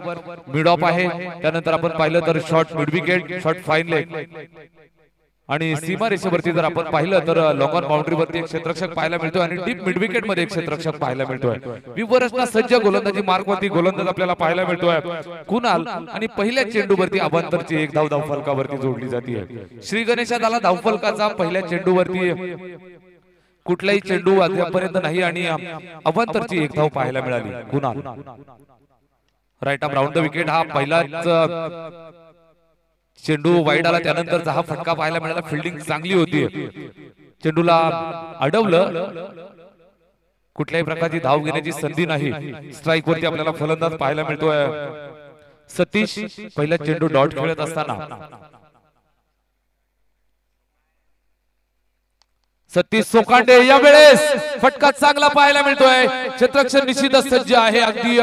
mid of आहे. त्यानंतर आपण पाहिलं तर short mid wicket, short fine leg आणि सीमा रेषेवरती जर आपण पाहिलं तर लॉंग ऑन बाउंड्री वरती एक क्षेत्ररक्षक पाहायला मिळतोय आणि डीप मिड विकेट मध्ये एक क्षेत्ररक्षक पाहायला मिळतोय. विवरचना सज्ज गोलंदाजी मार्क वरती गोलंदाज आपल्याला पाहायला मिळतोय कुणाल आणि पहिल्या चेंडूवरती अवांतरची एक धाव धावफलकावरती जोडली जाते. श्री गणेशात आला धावफलकाचा पहिल्या चेंडूवरती. कुठलाही चेंडू अद्यापर्यंत नाही आणि अवांतरची एक धाव पाहायला मिळाली Kunal. Right arm round the wicket हा पहिलाच चेंडू वाईड आला. त्यानंतरचा हा फटका पाहायला मिळाला. फिल्डिंग चांगली होती, चेंडूला अडवलं. कुठल्याही प्रकारची धाव घेण्याची संधी नाही. स्ट्राईक वरती आपल्याला फलंदाज पाहायला मिळतोय सतीश. पहिला चेंडू डॉट खेळत असताना सतीश सोकांडे यावेळेस फटका चांगला पाहायला मिळतोय. क्षेत्ररक्षण निश्चितच सज्ज आहे. अगदी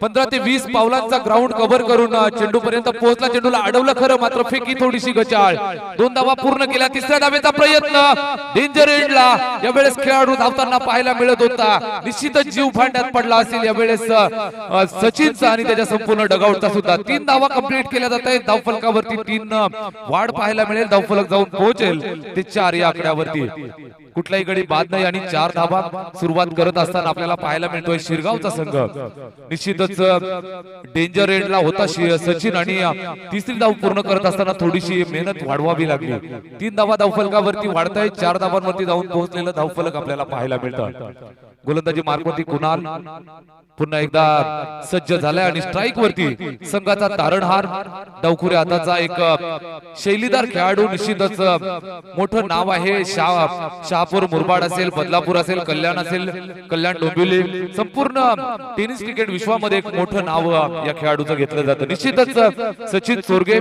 15 ते 20 पावलांचा ग्राउंड कव्हर करून चेंडू पर्यंत पोहोचला. चेंडूला अडवलं खरं, मात्र फेकी थोडीशी गचाळ. 2 धावा पूर्ण केल्या. तिसऱ्या धावेचा प्रयत्न डेंजर एंडला यावेळेस खेळाडू धावताना पाहायला मिळत होता. निश्चितच जीव भांड्यात पडला असेल यावेळेस सचिनचा आणि त्याच्या संपूर्ण डगआउटचा सुद्धा. 3 धावा कंप्लीट केल्या जात आहेत. धावफलकावरती 3 वाढ पाहायला मिळेल. धावफलक जाऊन पोहोचेल ते 4 या आकड्यावरती. कुठलाही गडी बाद नाही आणि 4 धावा सुरुवात करत असताना आपल्याला पाहायला मिळतोय शिरगावचा संघ. निश्चितच डेंजर एंडला होता सचिन आणि तिसरी धाव पूर्ण करत असताना थोडीशी मेहनत वाढवावी लागली. 3 धावा धावफलकावरती वाढतायत. 4 धावांवरती जाऊन पोहोचलेलं धावफलक आपल्याला पाहायला मिळतं. गोलंदाजी मार्कवरती कुणाल पुन्हा एकदा सज्ज झालाय आणि स्ट्राईक वरती संघाचा तारणहार डावखुरे हाताचा एक शैलीदार खेळाडू. निश्चितच मोठं नाव आहे. शहापूर मुरबाड असेल, बदलापूर असेल, कल्याण असेल, कल्याण डोंबिवली, संपूर्ण टेनिस क्रिकेट विश्वामध्ये एक मोठं नाव या खेळाडूचं घेतलं जातं. निश्चितच सचिन चोरगे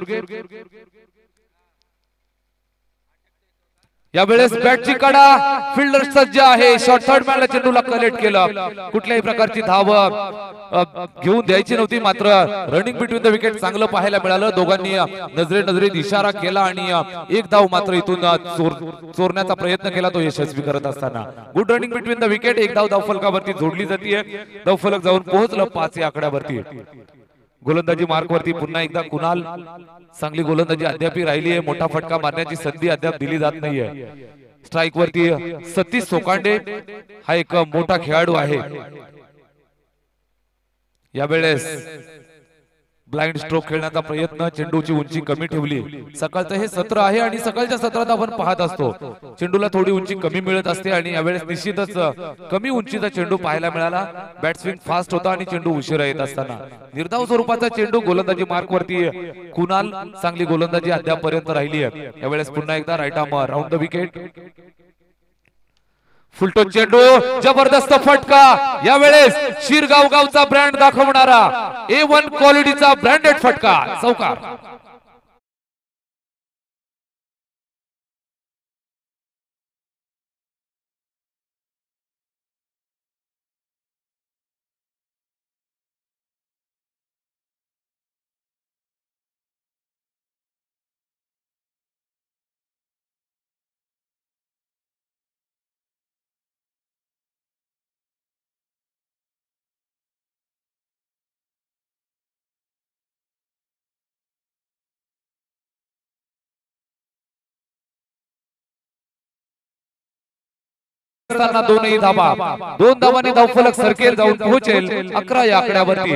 यावेळेस बॅटची कडा, फिल्डर सज्ज आहे. शॉर्ट थर्ड मॅनला चेंडूला कलेक्ट केलं. कुठल्याही प्रकारची धाव घेऊन द्यायची नव्हती, मात्र रनिंग बिटवीन द विकेट चांगलं पाहायला मिळालं. दोघांनी नजरेत इशारा केला आणि एक धाव मात्र इथून चोरण्याचा प्रयत्न केला, तो यशस्वी करत असताना. Good running between the wicket. एक धाव धावफलकावरती जोडली जाते. धावफलक जाऊन पोहोचलं 5 या आकड्यावरती. गोलंदाजी मार्क वरती पुन्हा एकदा कुणाल. चांगली गोलंदाजी अद्याप राहिली आहे. मोठा फटका मारण्याची संधी अद्याप दिली जात नाहीये. स्ट्राईक वरती सतीश सोकांडे हा एक मोठा खेळाडू आहे. यावेळेस ब्लाइंड स्ट्रोक खेळण्याचा प्रयत्न. चेंडूची उंची कमी ठेवली. सकाळचं हे सत्र आहे आणि सकाळच्या सत्रात आपण पाहत असतो चेंडूला थोडी उंची कमी मिळत असते आणि यावेळेस निश्चितच कमी उंचीचा चेंडू पाहायला मिळाला. बॅट स्विंग फास्ट होता आणि चेंडू उशिरा येत असताना निर्धाव स्वरूपाचा चेंडू. गोलंदाजी मार्क वरती कुणाल. चांगली गोलंदाजी अद्यापर्यंत राहिली आहे. यावेळेस पुन्हा एकदा right arm round the wicket. Full toss चेंडू, जबरदस्त फटका. यावेळेस शिरगाव गावचा ब्रँड दाखवणारा A1 क्वालिटीचा ब्रँडेड फटका. चौकार. असताना दोनही धाबा, 2 धावांनी धावफलक सरकेल जाऊन पोहोचेल 11 या आकड्यावरती.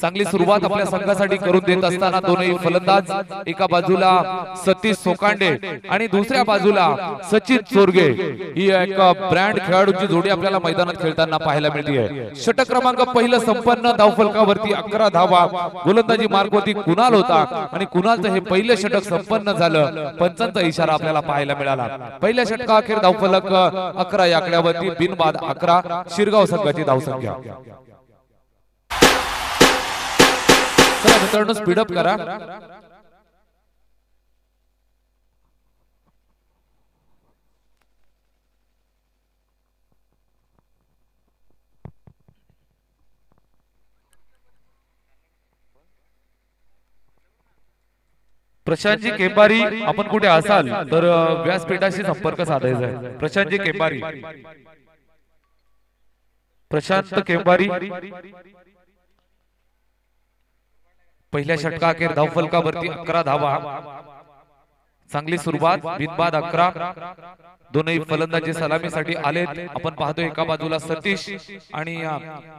चांगली सुरुवात आपल्या संघासाठी करून देत असताना दोनही फलंदाज, एका बाजूला सतीश सोकांडे आणि दुसऱ्या बाजूला सचिन चोरगे, ही एक ब्रँड खेळाडूंची जोडी आपल्याला मैदानात खेळताना पाहायला मिळते. षटक क्रमांक पहिलं संपन्न, धावफलकावरती 11 धावा, गोलंदाजी मार्गवरती कुणाल होता आणि कुणालचं हे पहिलं षटक संपन्न झालं. पंचांचा इशारा आपल्याला पाहायला मिळाला. पहिल्या षटकाअखेर धावफलक 11 या आकड्यावरती, बिनबाद 11, शिरगाव संघाची धावसंख्या. चला मित्रांनो, स्पीडअप करा. प्रशांतजी केंबारी, आपण कुठे असाल तर व्यासपीठाशी संपर्क साधायचा आहे. प्रशांतजी केंबारी, प्रशांत केंबारी. पहिल्या षटकाअखेर धावफलकावरती 11 धावा, चांगली सुरुवात, बिनबाद 11. दोनही फलंदाजी सलामीसाठी आलेत. आपण पाहतोय एका बाजूला सतीश आणि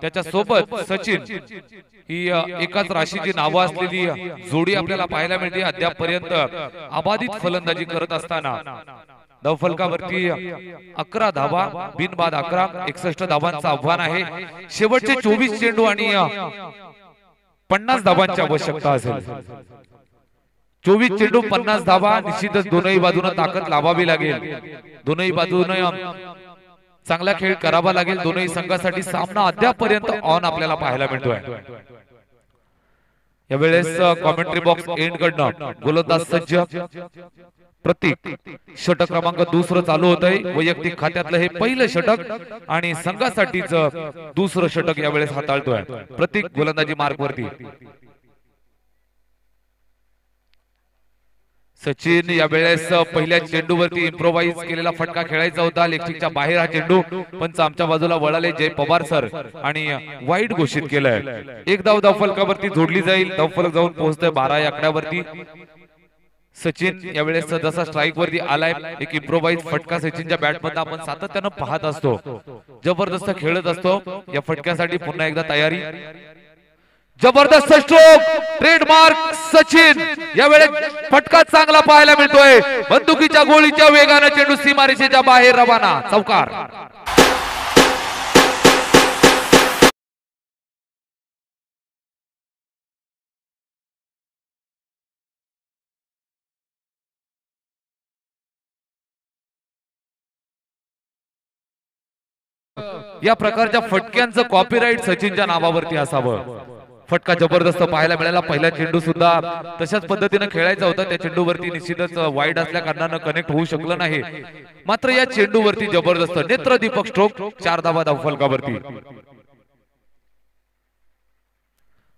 त्याच्या सोबत सचिन, ही एकाच राशीची नावं असलेली जोडी आपल्याला पाहायला मिळते. अद्यापपर्यंत अबाधित फलंदाजी करत असताना धावफलकावरती 11 धावा, बिनबाद 11, 61 धावांचं आव्हान आहे. शेवटचे 24 चेंडू आणि 50 धावांची आवश्यकता असेल. 24 चेंडू 50 धावा. निश्चितच दोनही बाजूने ताकद लावावी लागेल. दोनही बाजूने चांगला खेळ करावा लागेल. दोनही संघासाठी सामना अद्यापपर्यंत ऑन आपल्याला पाहायला मिळतोय. यावेळेस कॉमेंट्री बॉक्स एंड कडनं गोलंदाज सज्ज प्रतीक, षटक क्रमांक दुसरं चालू होत आहे. वैयक्तिक खात्यातलं हे पहिलं षटक आणि संघासाठीच दुसरं षटक यावेळेस हाताळतोय प्रतीक. गोलंदाजी मार्गवरती सचिन. यावेळेस पहिल्या चेंडूवरती इम्प्रोवाइज केलेला फटका खेळायचा होता. लेगस्टिकच्या बाहेर हा चेंडू, पंच आमच्या बाजूला वळाले जय पवार सर आणि वाईट घोषित केलंय. एक धाव धावफलकावरती जोडली जाईल. धावफलक जाऊन पोहोचतोय 12 या आकड्यावरती. सचिन यावेळेस जसा स्ट्राईक वरती आलाय, एक इम्प्रोवाइज फटका सचिनच्या बॅट मध्ये आपण सातत्यानं पाहत असतो. जबरदस्त खेळत असतो. या फटक्यासाठी पुन्हा एकदा तयारी. जबरदस्त स्ट्रोक, ट्रेडमार्क सचिन. यावेळेस फटका चांगला पाहायला मिळतोय. बंदुकीच्या गोळीच्या वेगाने चेंडू सीमारेषेच्या बाहेर रवाना. चौकार. या प्रकारच्या फटक्यांचं कॉपीराईट सचिनच्या नावावरती असावं. फटका जबरदस्त पाहायला मिळाला. पहिला चेंडू सुद्धा तशाच पद्धतीने खेळायचा होता. त्या चेंडूवरती निश्चितच वाईड असल्या कारणानं कनेक्ट होऊ शकलं नाही. मात्र या चेंडूवरती जबरदस्त नेत्रदीपक स्ट्रोक. 4 धावा धावफलकावरती.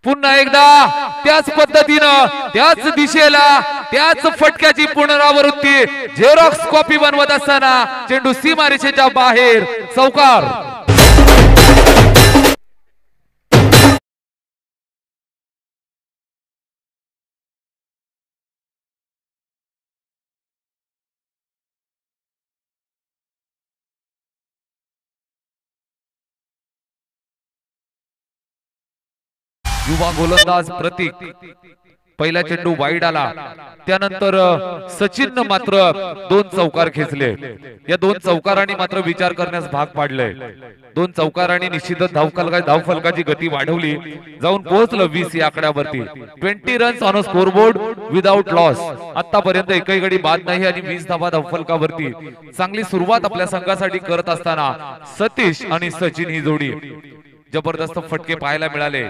पुन्हा एकदा त्याच पद्धतीनं, त्याच दिशेला, त्याच फटक्याची पुनरावृत्ती. झेरॉक्स कॉपी बनवत असताना चेंडू सीमारेषेच्या बाहेर. चौकार. युवा गोलंदाज प्रतीक. पहिला चेंडू वाईड आला. त्यानंतर सचिननं मात्र 2 चौकार खेचले. या 2 चौकारांनी मात्र विचार करण्यास भाग पाडले. 2 चौकारांनी निश्चितच धावफलकाची गती वाढवली. जाऊन पोहोचलं 20 या आकड्यावरती. 20 runs on a scoreboard without loss. आतापर्यंत एकही गडी बाद नाही आणि 20 धावा धावफलकावरती. चांगली सुरुवात आपल्या संघासाठी करत असताना सतीश आणि सचिन ही जोडी. जबरदस्त फटके पाहायला मिळाले.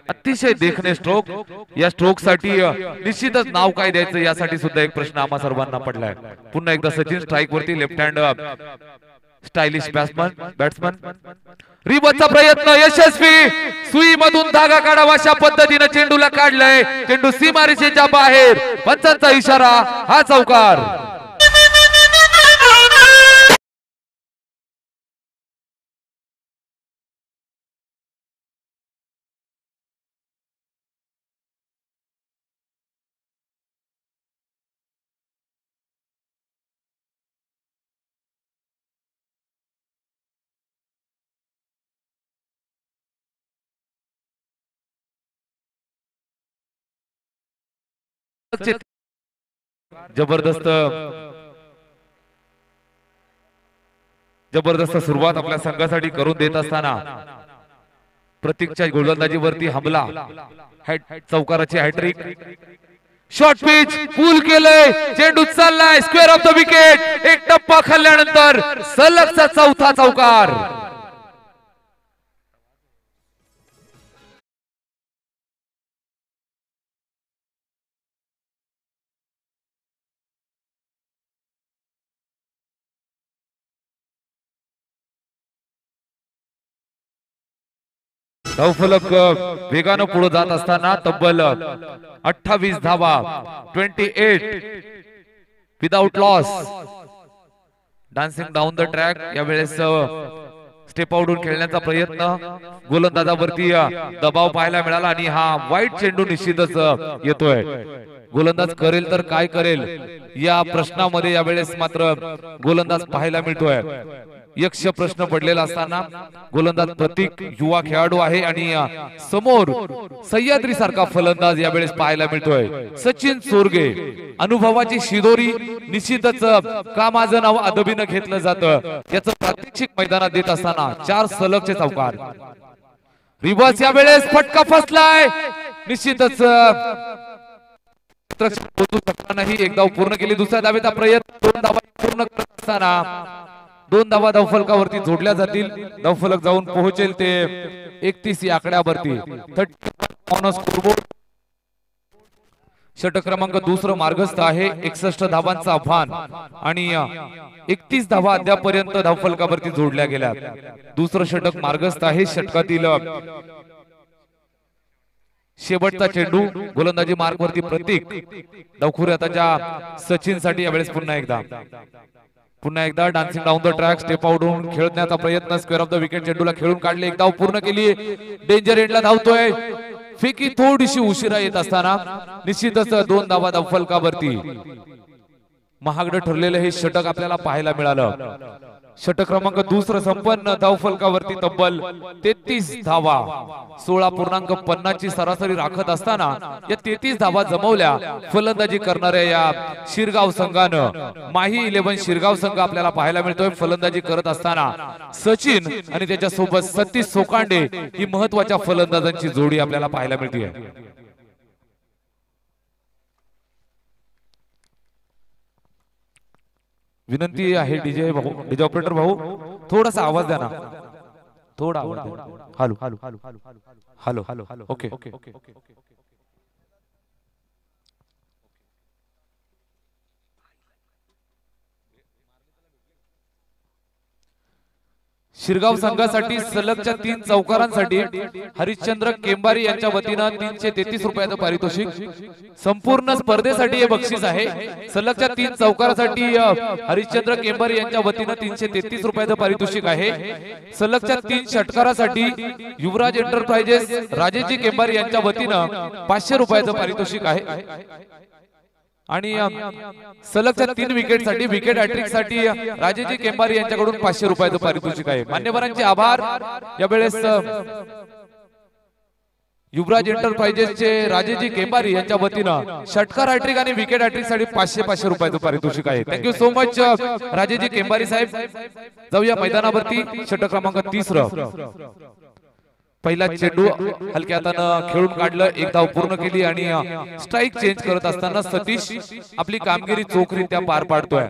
अतिशय देखणे स्ट्रोक. या स्ट्रोक साठी निश्चितच नाव काय द्यायचं यासाठी सुद्धा एक प्रश्न आम्हा सर्वांना पडलाय. पुन्हा एकदा सचिन स्ट्राईक वरती. Left hand stylish batsman. रिबचा प्रयत्न यशस्वी. सुई मधून धागा काढावा अशा पद्धतीने चेंडूला काढलंय. चेंडू सीमारेषेच्या बाहेर. पंचांचा इशारा. हा चौकार. जबरदस्त जबरदस्त सुरुवात आपल्या संघासाठी करून देत असताना प्रतीकच्या गोलंदाजीवरती हमला, चौकाराची हॅट्रिक, शॉर्ट पिच पूल केलंय, चेंडू चाललाय स्क्वेअर ऑफ द विकेट, एक टप्पा खाल्ल्यानंतर सलगचा चौथा चौकार. धावफलक वेगानं पुढे जात असताना तब्बल 28 धावा, 28 without loss. Dancing down the track यावेळेस स्टेप आउटून खेळण्याचा प्रयत्न, गोलंदाजावरती दबाव पाहायला मिळाला आणि हा वाईट चेंडू निश्चितच येतोय. गोलंदाज करेल तर काय करेल या प्रश्नामध्ये यावेळेस मात्र गोलंदाज पाहायला मिळतोय. यक्ष प्रश्न पडलेला असताना गोलंदाज प्रतीक युवा खेळाडू आहे आणि समोर सह्याद्री सारखा फलंदाज यावेळेस पाहायला मिळतोय. सचिन सोरगे, अनुभवाची शिदोरी, निश्चितच का माझं नाव अदबीनं घेतलं जातं याचं प्रात्यक्षिक मैदानात देत असताना 4 सलगचे चौकार. रिवर्स यावेळेस फटका फसलाय, निश्चितच नाही. एक धाव पूर्ण केली, दुसऱ्या धावेचा प्रयत्न, 2 धावा पूर्ण करत असताना 2 धावा धावफलकावरती जोडल्या जातील. धावफलक जाऊन पोहोचेल ते 31 या आकड्यावरती. 30 ऑन स्कोरबोर्ड. षटक क्रमांक दुसरं मार्गस्थ आहे, 61 धावांचा आव्हान आणि 31 धावा अद्यापर्यंत धावफलकावरती जोडल्या गेल्या. दुसरं षटक मार्गस्थ आहे. षटकातील शेवटचा चेंडू, गोलंदाजी मार्ग वरती प्रतीक. धावखुऱ्याच्या सचिन साठी यावेळेस पुन्हा एकदा dancing down the track, step out होऊन खेळण्याचा प्रयत्न, स्क्वेअर ऑफ द विकेट, चेंडूला खेळून काढले, एक धाव पूर्ण केली. डेंजर एंडला धावतोय, फेकी थोडीशी उशिरा येत असताना निश्चितच 2 धावा धावफलकावरती. महागडं ठरलेलं हे षटक आपल्याला पाहायला मिळालं. षटक क्रमांक दुसरं संपन्न, धावफलकावरती तब्बल 33 धावा, 16.50 ची सरासरी राखत असताना या 33 धावा जमवल्या. फलंदाजी करणाऱ्या या शिरगाव संघानं, माही 11 शिरगाव संघ आपल्याला पाहायला मिळतोय. फलंदाजी करत असताना सचिन आणि त्याच्यासोबत सतीश सोकांडे ही महत्वाच्या फलंदाजांची जोडी आपल्याला पाहायला मिळते. विनंती आहे डीजे ऑपरेटर भाऊ, थोडासा आवाज द्या ना, थोडा आवाज द्या. Hello okay. शिरगाव संघासाठी सलगच्या 3 चौकारांसाठी हरिश्चंद्र केंबारी यांच्या वतीनं 333 रुपयाचं पारितोषिक. संपूर्ण स्पर्धेसाठी हे बक्षीस आहे. सलगच्या 3 चौकारांसाठी हरिश्चंद्र केंबारी यांच्या वतीनं 333 रुपयाचं पारितोषिक आहे. सलगच्या 3 षटकारासाठी युवराज एंटरप्राइजेस राजेजी केंबारी यांच्या वतीनं 500 रुपयाचं पारितोषिक आहे. आणि सलगच्या 3 विकेटसाठी, विकेट हॅट्रिक साठी राजेजी केंबारी यांच्याकडून 500 रुपयाचं पारितोषिक आहे. मान्यवरांचे आभार. यावेळेस युवराज एंटरप्राइजेसचे राजेजी केंबारी यांच्या वतीनं षटकार हॅट्रिक आणि विकेट हॅट्रिक साठी 500 रुपयाचं पारितोषिक आहे. थँक्यू सो मच राजेजी केंबारी साहेब. जाऊया मैदानावरती. षटक क्रमांक 3. पहिला चेंडू हलक्या हातानं खेळून काढलं, 1 धाव पूर्ण केली आणि स्ट्राइक चेंज करत असताना सतीश आपली कामगिरी चोखरीत्या पार पाडतोय.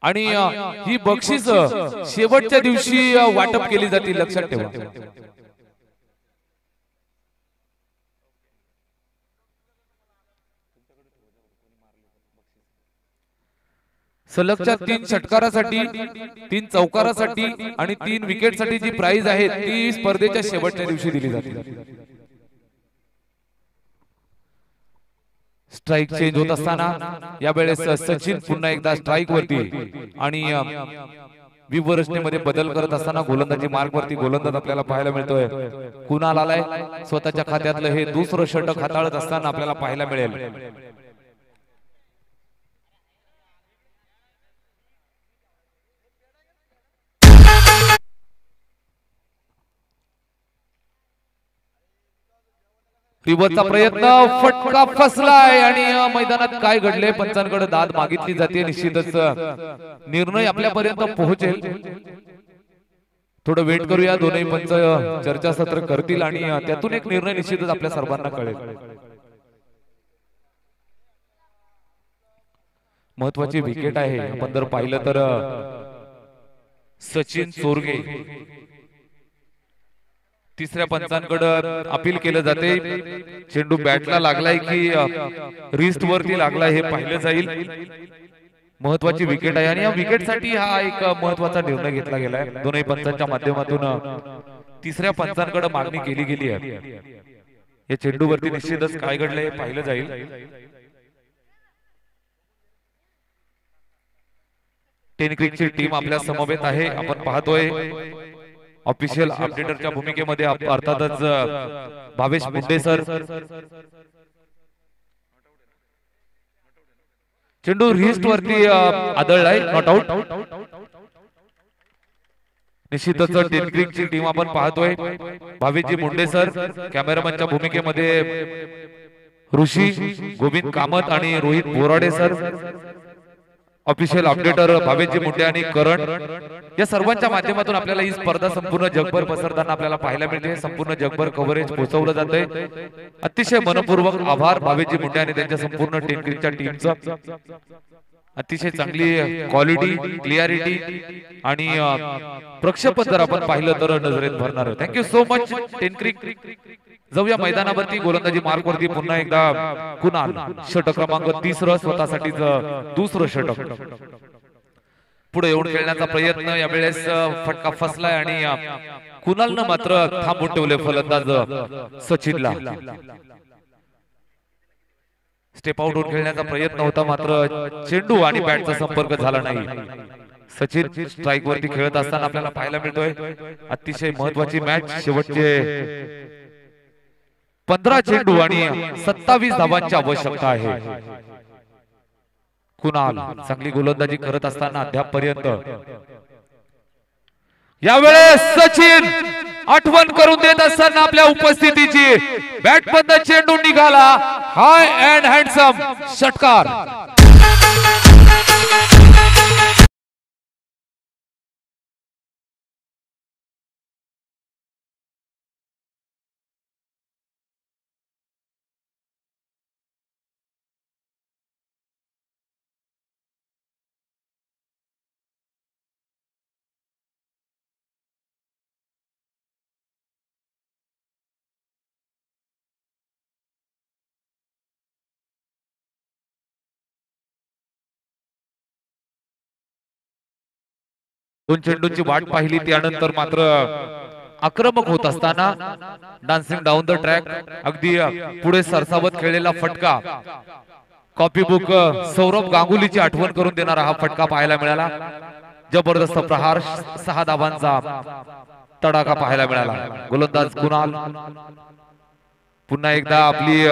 आणि ही बक्षीस शेवटच्या दिवशी वाटप केली जातील, लक्षात ठेवा. सलगच्या 3 षटकारासाठी, 3 चौकारासाठी आणि 3 विकेटसाठी जी प्राइज आहे ती स्पर्धेच्या शेवटच्या दिवशी दिली जाते. स्ट्राइक चेंज होत असताना यावेळेस सचिन पुन्हा एकदा स्ट्राइक वरती आणि विवरचनेमध्ये बदल करत असताना गोलंदाजी मार्ग वरती गोलंदाज आपल्याला पाहायला मिळतोय. कुणाल आलाय, स्वतःच्या खात्यातलं हे दुसरं षटक हाताळत असताना आपल्याला पाहायला मिळेल. तिबतचा प्रयत्न फटका फसलाय आणि मैदानात काय घडले पंचांकडे दाद मागितली जाते. निश्चितच निर्णय आपल्यापर्यंत पोहोचेल. थोडं वेट करूया. दोनही पंच चर्चासत्र करतील आणि त्यातून एक निर्णय निश्चितच आपल्या सर्वांना कळेल. महत्वाची विकेट आहे. आपण जर पाहिलं तर सचिन चोरगे तिसऱ्या पंचांकडे अपील केलं जाते. चेंडू बॅटला लागलाय की रिस्ट वरती लागलाय हे पाहिलं जाईल. महत्वाची विकेट आहे आणि या विकेट साठी हा एक महत्वाचा निर्णय घेतला गेलाय. दोनही पंचांच्या माध्यमातून तिसऱ्या पंचांकडे मागणी केली गेली आहे. या चेंडूवरती निश्चितच काय घडलंय हे पाहिलं जाईल. टेन क्रिकची टीम आपल्या समवेत आहे. आपण पाहतोय ऑफिशियल अपडेटरच्या भूमिकेमध्ये अर्थातच भावेश मुंडे सर. चेंडू रिस्ट वरती आदळलाय. Not out. निश्चितच टेन क्रिकची टीम आपण पाहतोय. भावेशजी मुंडे सर कॅमेरामॅनच्या भूमिकेमध्ये ऋषी गोविंद कामत आणि Rohit Borade sir. Official updater Bhaveshji Munde आणि करण या सर्वांच्या माध्यमातून आपल्याला ही स्पर्धा संपूर्ण जगभर पसरताना आपल्याला पाहायला मिळते. संपूर्ण जगभर कव्हरेज पोहोचवलं जातंय. अतिशय मनपूर्वक आभार भावेशजी मुंडे आणि त्यांच्या संपूर्ण टेन क्रिकच्या टीमचं. अतिशय चांगली क्वालिटी क्लिअरिटी आणि प्रक्षेपण जर आपण पाहिलं तर नजरेत भरणार. थँक्यू सो मच टेन क्रिक. जाऊया मैदानावरती. गोलंदाजी मार्क वरती पुन्हा एकदा कुणाल. षटक क्रमांक 30 स्वतःसाठी दुसरं षटक. पुढे येऊन खेळण्याचा प्रयत्न यावेळेस फटका फसलाय आणि कुणालनं मात्र थांबून ठेवले फलंदाज सचिनला. स्टेप आउट होऊन खेळण्याचा प्रयत्न होता मात्र चेंडू आणि बॅटचा संपर्क झाला नाही. सचिन स्ट्राईक वरती खेळत असताना आपल्याला पाहायला मिळतोय. अतिशय महत्वाची मॅच. शेवटचे 15 चेंडू आणि 27 धावांची आवश्यकता आहे. कुणाल चांगली गोलंदाजी करत असताना अद्यापपर्यंत. यावेळेस सचिन आठवण करून देत असताना आपल्या उपस्थितीची. बॅट बंद चेंडू निघाला. हाय अँड हँडसम षटकार. दोन चेंडूंची वाट पाहिली. त्यानंतर मात्र आक्रमक होत असताना डान्सिंग डाऊन द ट्रॅक अगदी पुढे सरसावत खेळलेला फटका. कॉपी बुक सौरभ गांगुलीची आठवण करून देणारा हा फटका पाहायला मिळाला. जबरदस्त प्रहार. 6 धावांचा तडाखा पाहायला मिळाला. गोलंदाज कुणाल पुन्हा एकदा आपली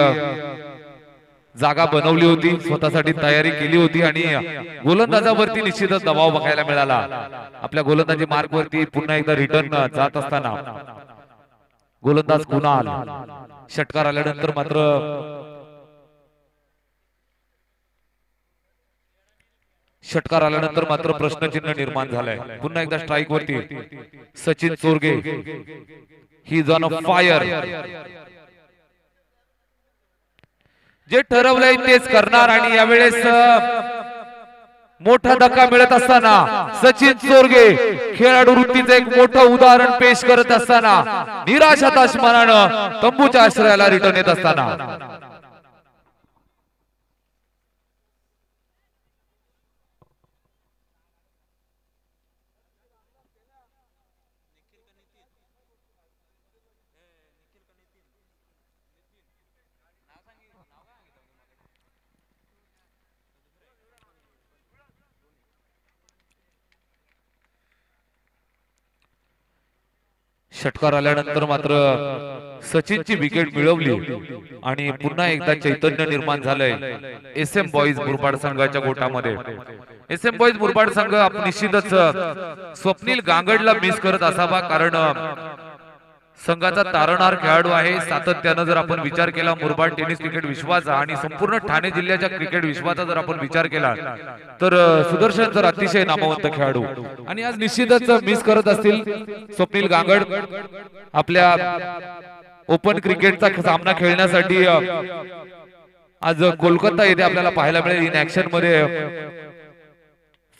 जागा बनवली होती. स्वतःसाठी तयारी केली होती आणि गोलंदाजावरती निश्चितच दबाव बघायला मिळाला. आपल्या गोलंदाजी मार्क वरती पुन्हा एकदा रिटर्न जात असताना गोलंदाज कुणाल. षटकार आल्यानंतर मात्र प्रश्नचिन्ह निर्माण झालंय. पुन्हा एकदा स्ट्राईक वरती Sachin Chorge. He is on fire. जे ठरवलंय तेच करणार आणि यावेळेस मोठा धक्का मिळत असताना सचिन चोरगे खेळाडू वृत्तीचं एक मोठं उदाहरण पेश करत असताना निराश हताश मनानं तंबूच्या आश्रयाला रिटर्न येत असताना षटकार आल्यानंतर मात्र सचिनची विकेट मिळवली आणि पुन्हा एकदा चैतन्य निर्माण झालंय एसएम बॉईज मुरबाड संघाच्या गोटामध्ये. एसएम बॉईज मुरबाड संघ निश्चितच स्वप्नील गांगडला मिस करत असावा, कारण संघाचा तारणहार खेळाडू आहे. सातत्यानं जर आपण विचार केला मुरबाड टेनिस क्रिकेट विश्वाचा आणि संपूर्ण ठाणे जिल्ह्याच्या क्रिकेट विश्वाचा जर आपण विचार केला तर सुदर्शन तर अतिशय नामवंत खेळाडू आणि आज निश्चितच मिस करत असतील स्वप्नील गांगड आपल्या ओपन क्रिकेटचा सामना खेळण्यासाठी आज कोलकाता येथे आपल्याला पाहायला मिळेल. इन ऍक्शन मध्ये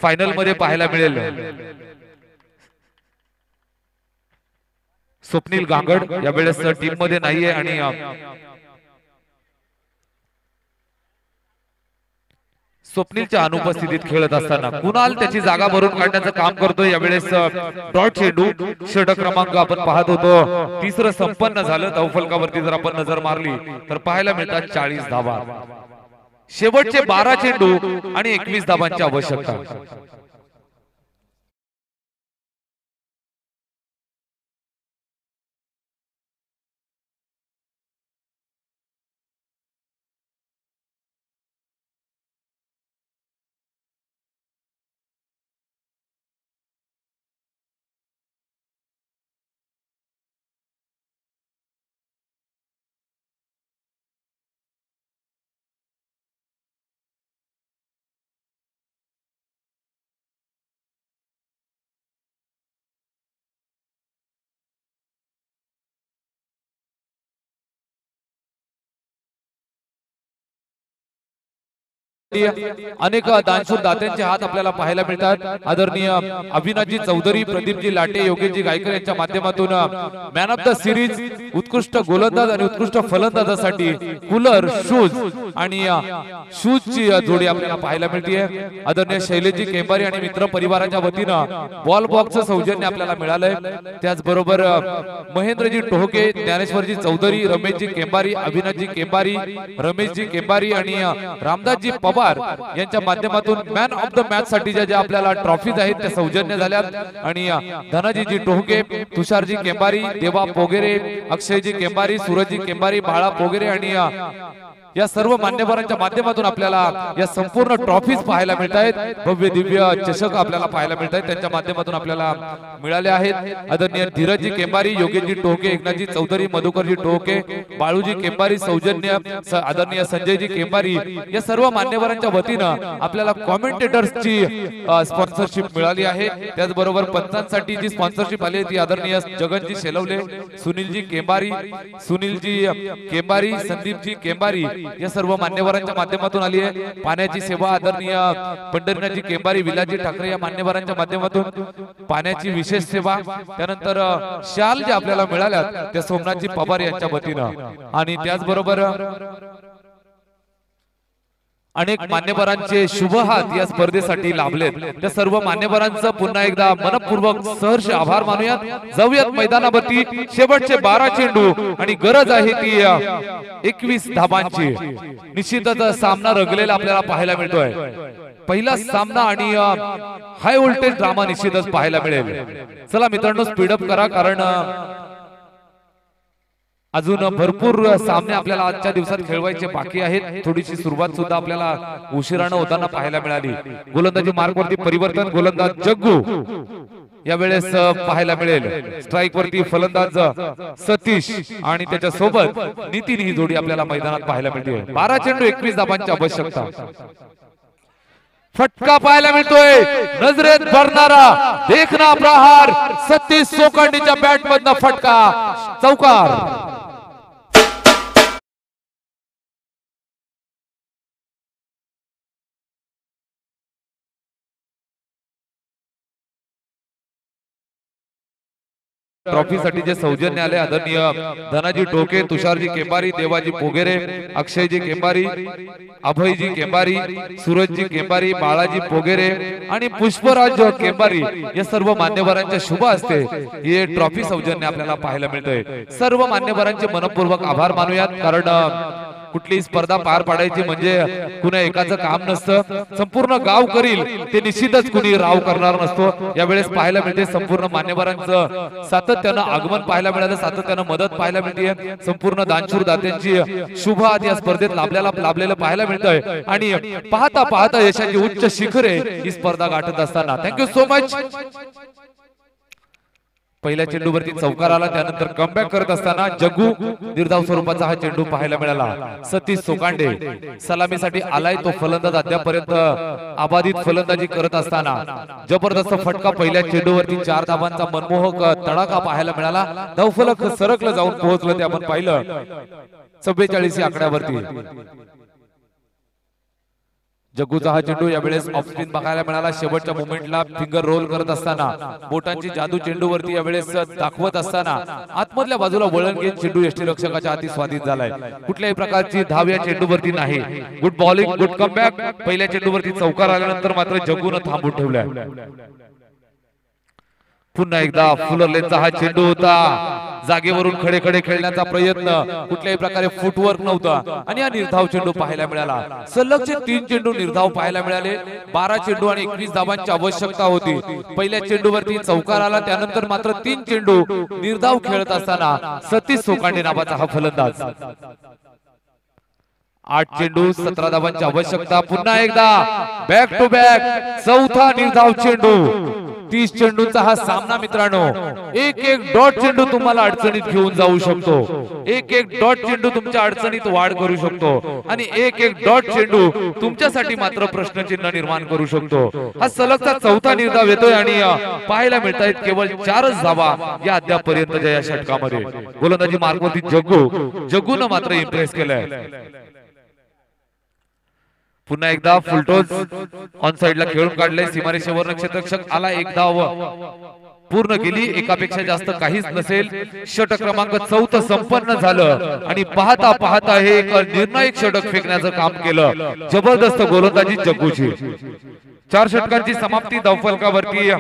फायनल मध्ये पाहायला मिळेल स्वप्नील गांगड यावेळेस टीम मध्ये नाहीये आणि स्वप्नीलच्या अनुपस्थितीत खेळत असताना कुणाल त्याची जागा भरून काढण्याचं काम करतोय. यावेळेस डॉट चेंडू षटक क्रमांक आपण पाहत होतो. तिसरं संपन्न झालं. धावफलकावरती जर आपण नजर मारली तर पाहायला मिळतात 40 धावा. शेवटचे 12 चेंडू आणि 21 धावांची आवश्यकता. अनेक दानशूर दात्यांचे हात आपल्याला पाहायला मिळतात. आदरणीय अविनाशजी चौधरी, प्रदीपजी लाटे, योगेशजी गायकर यांच्या माध्यमातून मॅन ऑफ द सिरीज, उत्कृष्ट गोलंदाज आणि उत्कृष्ट फलंदाजासाठी कूलर, शूज आणि शूजची जोडी आपल्याला पाहायला मिळते. आदरणीय शैलेशजी केंबारी आणि मित्र परिवाराच्या वतीनं बॉल बॉक्सचं सौजन्य आपल्याला मिळालंय. त्याचबरोबर महेंद्रजी टोहके, ज्ञानेश्वरजी चौधरी, रमेशजी केंबारी, अविनाशजी केंबारी, रमेशजी केंबारी आणि रामदासजी पवार यांच्या माध्यमातून मॅन ऑफ द मॅच साठी ज्या आपल्याला ट्रॉफीज आहेत त्या सौजन्य झाल्यात आणि धनाजीजी टोहके, तुषारजी केंबारी, देवा पोगेरे, अक्षयजी केंबारी, सूरजजी केंबारी, बाळा पोगेरे आणि या सर्व मान्यवरांच्या माध्यमातून आपल्याला या संपूर्ण ट्रॉफीज पाहायला मिळत आहेत. भव्य दिव्य चषक आपल्याला पाहायला मिळत आहेत. त्यांच्या माध्यमातून आपल्याला मिळाले आहेत. आदरणीय धीरजजी केंबारी, योगेशजी टोहके, एकनाथजी चौधरी, मधुकरजी टोहके, बाळूजी केंबारी, सौजन्य आदरणीय संजयजी केंबारी या सर्व मान्यवरांच्या वतीनं आपल्याला कॉमेंटेटर्सची स्पॉन्सरशिप मिळाली आहे. त्याचबरोबर पंचांसाठी जी स्पॉन्सरशिप आली ती आदरणीय जगनजी शेलवले, सुनीलजी केंबारी, संदीपजी केंबारी या सर्व मान्यवरांच्या माध्यमातून आली आहे. पाण्याची सेवा आदरणीय पंढरीनाथजी केंबारी, विलासजी ठाकरे या मान्यवरांच्या माध्यमातून पाण्याची विशेष सेवा. त्यानंतर शाल जे आपल्याला मिळाल्या त्या सोमनाथजी पवार यांच्या वतीनं आणि त्याचबरोबर अनेक मान्यवरांचे शुभ हात या स्पर्धेसाठी लाभलेत. त्या सर्व मान्यवरांचं पुन्हा एकदा मनपूर्वक सहर्ष आभार मानूयात. जाऊयात मैदानावरती. शेवटचे 12 चेंडू आणि गरज आहे ती 21 धाबांची. निश्चितच सामना रंगलेला आपल्याला पाहायला मिळतोय. पहिला सामना आणि हाय व्होल्टेज ड्रामा निश्चितच पाहायला मिळेल. चला मित्रांनो, स्पीडअप करा कारण अजून भरपूर सामने आपल्याला आजच्या दिवसात खेळवायचे बाकी आहेत. थोडीशी सुरुवात सुद्धा आपल्याला उशिरानं होताना पाहायला मिळाली. गोलंदाजी मार्कवरती परिवर्तन. गोलंदाज जग्गू यावेळेस पाहायला मिळेल. स्ट्राईक वरती फलंदाज सतीश आणि त्याच्या सोबत नितीन ही जोडी आपल्याला मैदानात पाहायला मिळते. 12 चेंडू 21 धाबांची आवश्यकता. फटका पाहायला मिळतोय. नजरेत भरणारा देखना प्रहार. सतीश सोकांडीच्या बॅट मधनं फटका चौकार. ट्रॉफीसाठी जे सौजन्य आले आदरणीय धनाजी टोके, तुषारजी केंबारी, देवाजी पोगेरे, अक्षयजी केंबारी, अभयजी केंबारी, सूरजजी केंबारी, बाळाजी पोगेरे आणि पुष्पराज केंबारी या सर्व मान्यवरांच्या शुभ हस्ते हे ट्रॉफी सौजन्य आपल्याला पाहायला मिळतंय. सर्व मान्यवरांचे मनपूर्वक आभार मानूयात कारण कुठली स्पर्धा पार पाडायची म्हणजे कुणा एकाचं काम नसतं. संपूर्ण गाव करील ते निश्चितच कुणी राव करणार नसतो. यावेळेस पाहायला मिळते संपूर्ण मान्यवरांचं सातत्यानं आगमन पाहायला मिळालं, सातत्यानं मदत पाहायला मिळते. संपूर्ण दानशूर दात्यांची शुभ हात या स्पर्धेत लाभलेलं पाहायला मिळतंय आणि पाहता पाहता यशाची उच्च शिखरे ही स्पर्धा गाठत असताना. Thank you so much. पहिल्या चेंडूवरती चौकार आला, त्यानंतर कमबॅक करत असताना जग्गू निर्धाव स्वरूपाचा हा चेंडू पाहायला मिळाला. सतीश सोकांडे सलामीसाठी आलाय, तो फलंदाज अद्यापर्यंत अबाधित फलंदाजी करत असताना जबरदस्त फटका पहिल्या चेंडूवरती 4 धाबांचा मनमोहक तडाखा पाहायला मिळाला. धावफलक सरकलं जाऊन पोहोचलं ते आपण पाहिलं 44 या आकड्यावरती. जग्गूचा हा चेंडू यावेळेस ऑफ स्पिन बघायला मिळाला. शेवटच्या मोमेंटला फिंगर रोल करत असताना बोटांची जादू चेंडूवरती यावेळेस दाखवत असताना आतमधल्या बाजूला वळण घेत चेंडू यष्टीरक्षकाच्या हाती स्वाधीन झालाय. कुठल्याही प्रकारची धाव या चेंडूवरती नाही. Good bowling, good comeback. पहिल्या चेंडूवरती चौकार आल्यानंतर मात्र जग्गूनं थांबून ठेवलाय. पुन्हा एकदा फुलर लेनचा हा चेंडू होता. जागेवरून खडे खडे खेळण्याचा प्रयत्न, कुठल्याही प्रकारे फुटवर्क नव्हता आणि हा निर्धाव चेंडू पाहायला मिळाला. सलगचे 3 चेंडू निर्धाव पाहायला मिळाले. 12 चेंडू आणि 21 धाबांची आवश्यकता होती. पहिल्या चेंडूवरती चौकार आला, त्यानंतर मात्र 3 चेंडू निर्धाव खेळत असताना सतीश सोकांडे नावाचा हा फलंदाज. 8 चेंडू 17 धाबांची आवश्यकता. पुन्हा एकदा बॅक टू बॅक चौथा निर्धाव चेंडू. 30 चेंडूंचा हा सामना मित्रांनो. एक डॉट चेंडू तुम्हाला अडचणीत घेऊन जाऊ शकतो. एक डॉट चेंडू तुमच्या अडचणीत वाढ करू शकतो आणि एक डॉट चेंडू तुमच्यासाठी मात्र प्रश्नचिन्ह निर्माण करू शकतो. हा सलगचा चौथा निर्धाव येतोय आणि पाहायला मिळत आहेत केवळ 4च धावा या अद्यापर्यंतच्या या षटकामध्ये. गोलंदाजी मार्गवरती जग्गूनं मात्र इम्प्रेस केलंय. पुन्हा एकदा फुलटोज ऑन साइडला खेळून काढले. सीमारेषेवर क्षेत्ररक्षक आला. 1 धाव पूर्ण केली. एकापेक्षा जास्त काहीच नसेल. षटक क्रमांक 4 संपन्न झालं आणि पाहता पाहता हे एक निर्णायक षटक फेकण्याचं काम केलं. जबरदस्त गोलंदाजी जग्गूची. 4 षटकांची समाप्ती. धावफलकावरती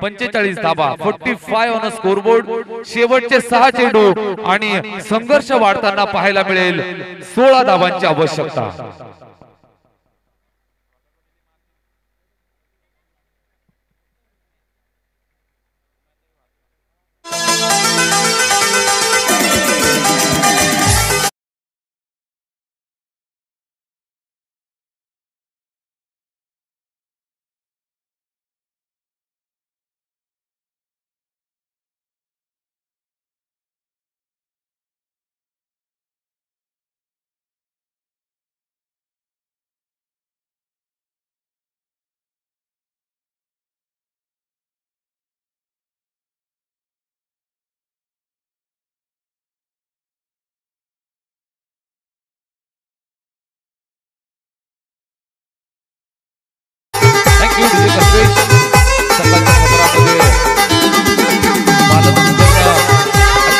45 धाबा, 45 ऑन स्कोरबोर्ड. शेवटचे 6 चेंडू आणि संघर्ष वाढताना पाहायला मिळेल 16 धाबांची आवश्यकता.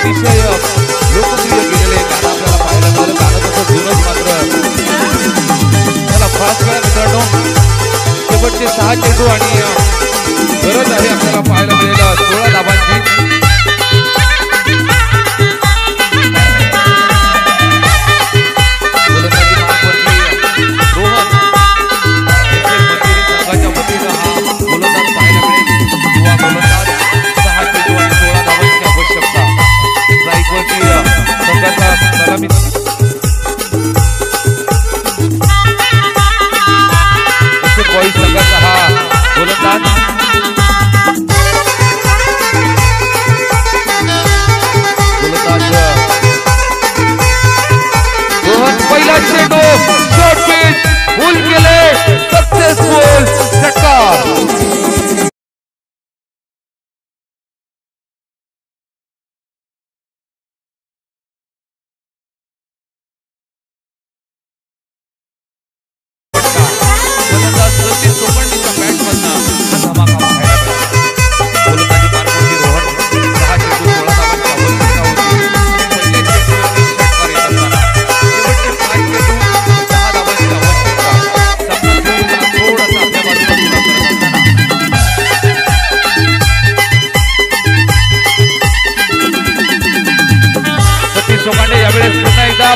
अतिशय लोकप्रिय केलेले गाणं आपल्याला पाहायला मिळालं. गाणं तसं जुनच मात्र त्याला फास्ट वेळा मित्रांनो. शेवटचे 6 चेंडू आणि गरज आहे आपल्याला पाहायला मिळेल 16 धाबांची. पहिला चेंडू शॉर्ट पिच फुल केले. सक्सेसफुल षटकार.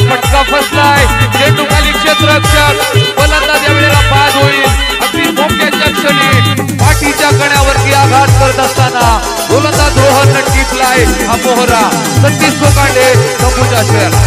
फटका फसलाय. चेंडू खाली क्षेत्ररक्षक. फलंदाज यावेळेला बाद होईल. अगदी मोक्याच्या क्षणी पाठीच्या कण्यावरती आघात करत असताना गोलंदाज रोहन टिपलाय हा मोहरा. सतीश सोकांडे संपूच्या आश्रयाला.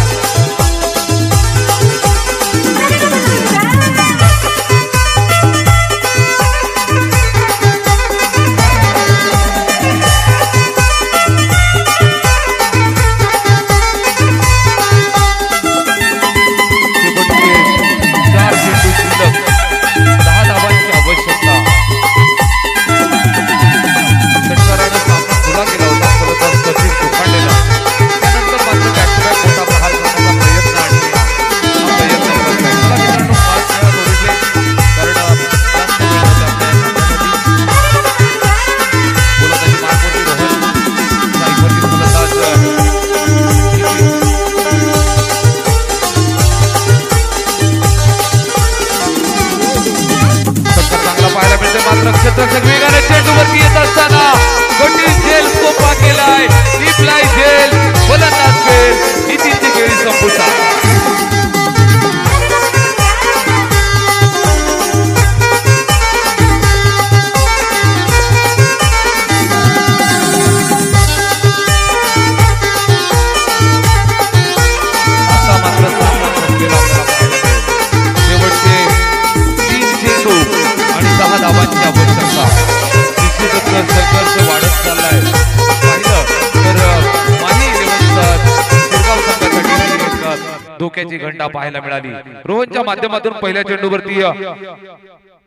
धोक्याची घंटा पाहायला मिळाली. रोहनच्या माध्यमातून पहिल्या चेंडूवरती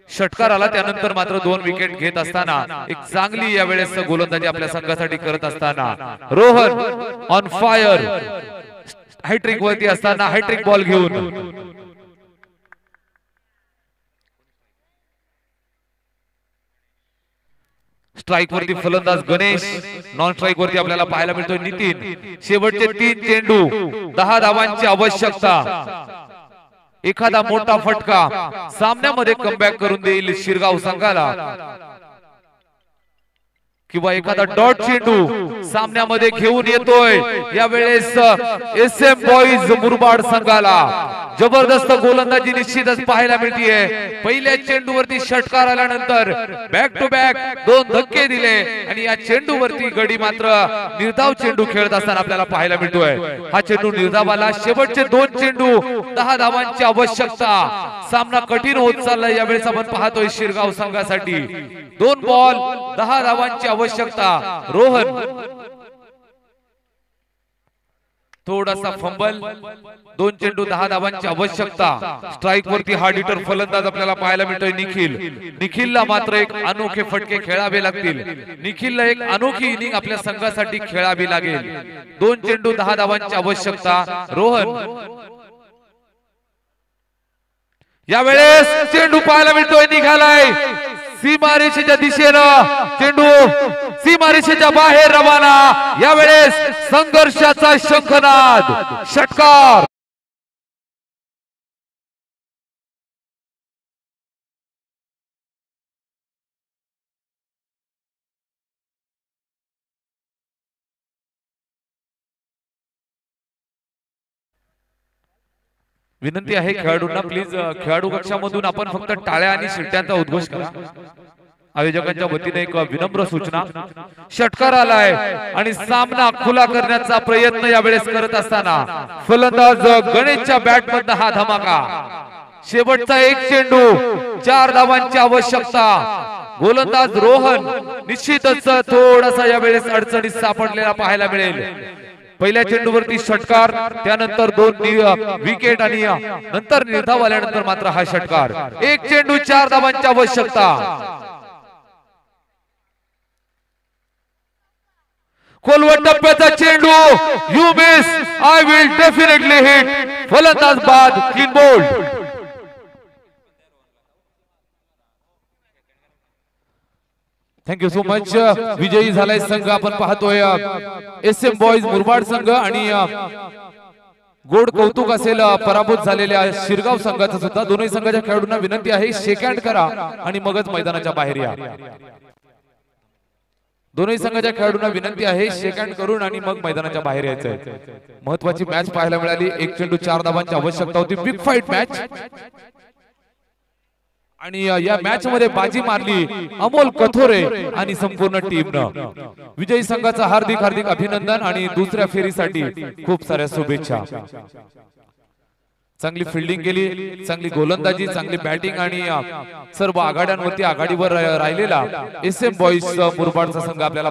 षटकार आला. त्यानंतर मात्र 2 विकेट घेत असताना एक चांगली यावेळेस गोलंदाजी आपल्या संघासाठी करत असताना रोहन ऑन फायर हॅट्रिक वरती असताना हॅट्रिक बॉल घेऊन स्ट्राइक वरती फलंदाज गणेश, नॉन स्ट्राइक वरती आपल्याला पाहायला मिळतोय नितीन. शेवटचे 3 चेंडू 10 धावांची आवश्यकता. एखादा मोठा फटका सामन्यामध्ये कमबॅक करून देईल शिरगाव संघाला किंवा एखादा डॉट चेंडू सामन्यामध्ये घेऊन येतोय यावेळेस एसएम बॉईज मुरबाड संघाला. जबरदस्त गोलंदाजी निश्चितच पाहायला मिळतीये. पहिल्या चेंडूवरती षटकार आल्यानंतर बॅक टू बॅक 2 धक्के दिले आणि या चेंडूवरती गडी मात्र निर्धाव चेंडू खेळत असताना आपल्याला पाहायला मिळतोय. हा चेंडू निर्धावाला. शेवटचे 2 चेंडू 10 धावांची आवश्यकता. सामना कठीण होत चाललाय यावेळेस आपण पाहतोय शिरगाव संघासाठी. 2 बॉल 10 धावांची आवश्यकता. रोहन थोडासा फंबल. 2 चेंडू 10 धावांची आवश्यकता. स्ट्राइक वरती हार्ड हिटर फलंदाज आपल्याला पाहायला मिळतोय निखिल. निखिलला मात्र एक अनोखे फटके खेळावे लागतील. निखिलला एक अनोखी इनिंग आपल्या संघासाठी खेळावी लागेल. 2 चेंडू 10 धावांची आवश्यकता. रोहन यावेळेस चेंडू पाहायला मिळतोय निघालाय सीमारेषेच्या दिशेनं. चेंडू सीमारेषेच्या बाहेर रवाना. यावेळेस संघर्षाचा शंखनाद. षटकार. विनंती आहे खेळाडूंना प्लीज खेळाडू कक्षामधून आपण फक्त टाळ्या आणि शिट्ट्यांचा उद्घोष करा. आयोजकांच्या वतीने एक विनम्र सूचना. षटकार आलाय आणि सामना खुला करण्याचा प्रयत्न यावेळेस करत असताना फलंदाज गणेशच्या बॅट मधनं हा धमाका. शेवटचा 1 चेंडू 4 धावांची आवश्यकता. गोलंदाज रोहन निश्चितच थोडासा यावेळेस अडचणीत सापडलेला पाहायला मिळेल. पहिल्या चेंडूवरती षटकार, त्यानंतर 2 विकेट आणि नंतर निर्धाव आल्यानंतर मात्र हा षटकार. 1 चेंडू 4 धावांची आवश्यकता. खोलवर टप्प्याचा चेंडू. You miss, I will definitely hit. फलंदाज बाद, clean bowled. Thank you so much. विजयी झालाय संघ आपण पाहतोय एसएम बॉईज मुरबाड संघ आणि गोड कौतुक असेल पराभूत झालेल्या शिरगाव संघाचं सुद्धा. दोन्ही संघाच्या खेळाडूंना विनंती आहे शेक हँड करा आणि मगच मैदानाच्या बाहेर या. दोन्ही संघाच्या खेळाडूंना विनंती आहे शेक हँड करून आणि मग मैदानाच्या बाहेर यायचंय. महत्वाची मॅच पाहायला मिळाली. 1 चेंडू 4 धावांची आवश्यकता होती. बिग फाईट मॅच आणि या मॅच मध्ये बाजी मारली अमोल कथोरे आणि संपूर्ण टीमनं. विजयी संघाचं हार्दिक हार्दिक अभिनंदन आणि दुसऱ्या फेरीसाठी खूप साऱ्या शुभेच्छा. चांगली फिल्डिंग केली, चांगली गोलंदाजी, चांगली बॅटिंग आणि सर्व आघाड्यांवरती आघाडीवर राहिलेला एसएम बॉईज मुरबाडचा संघ आपल्याला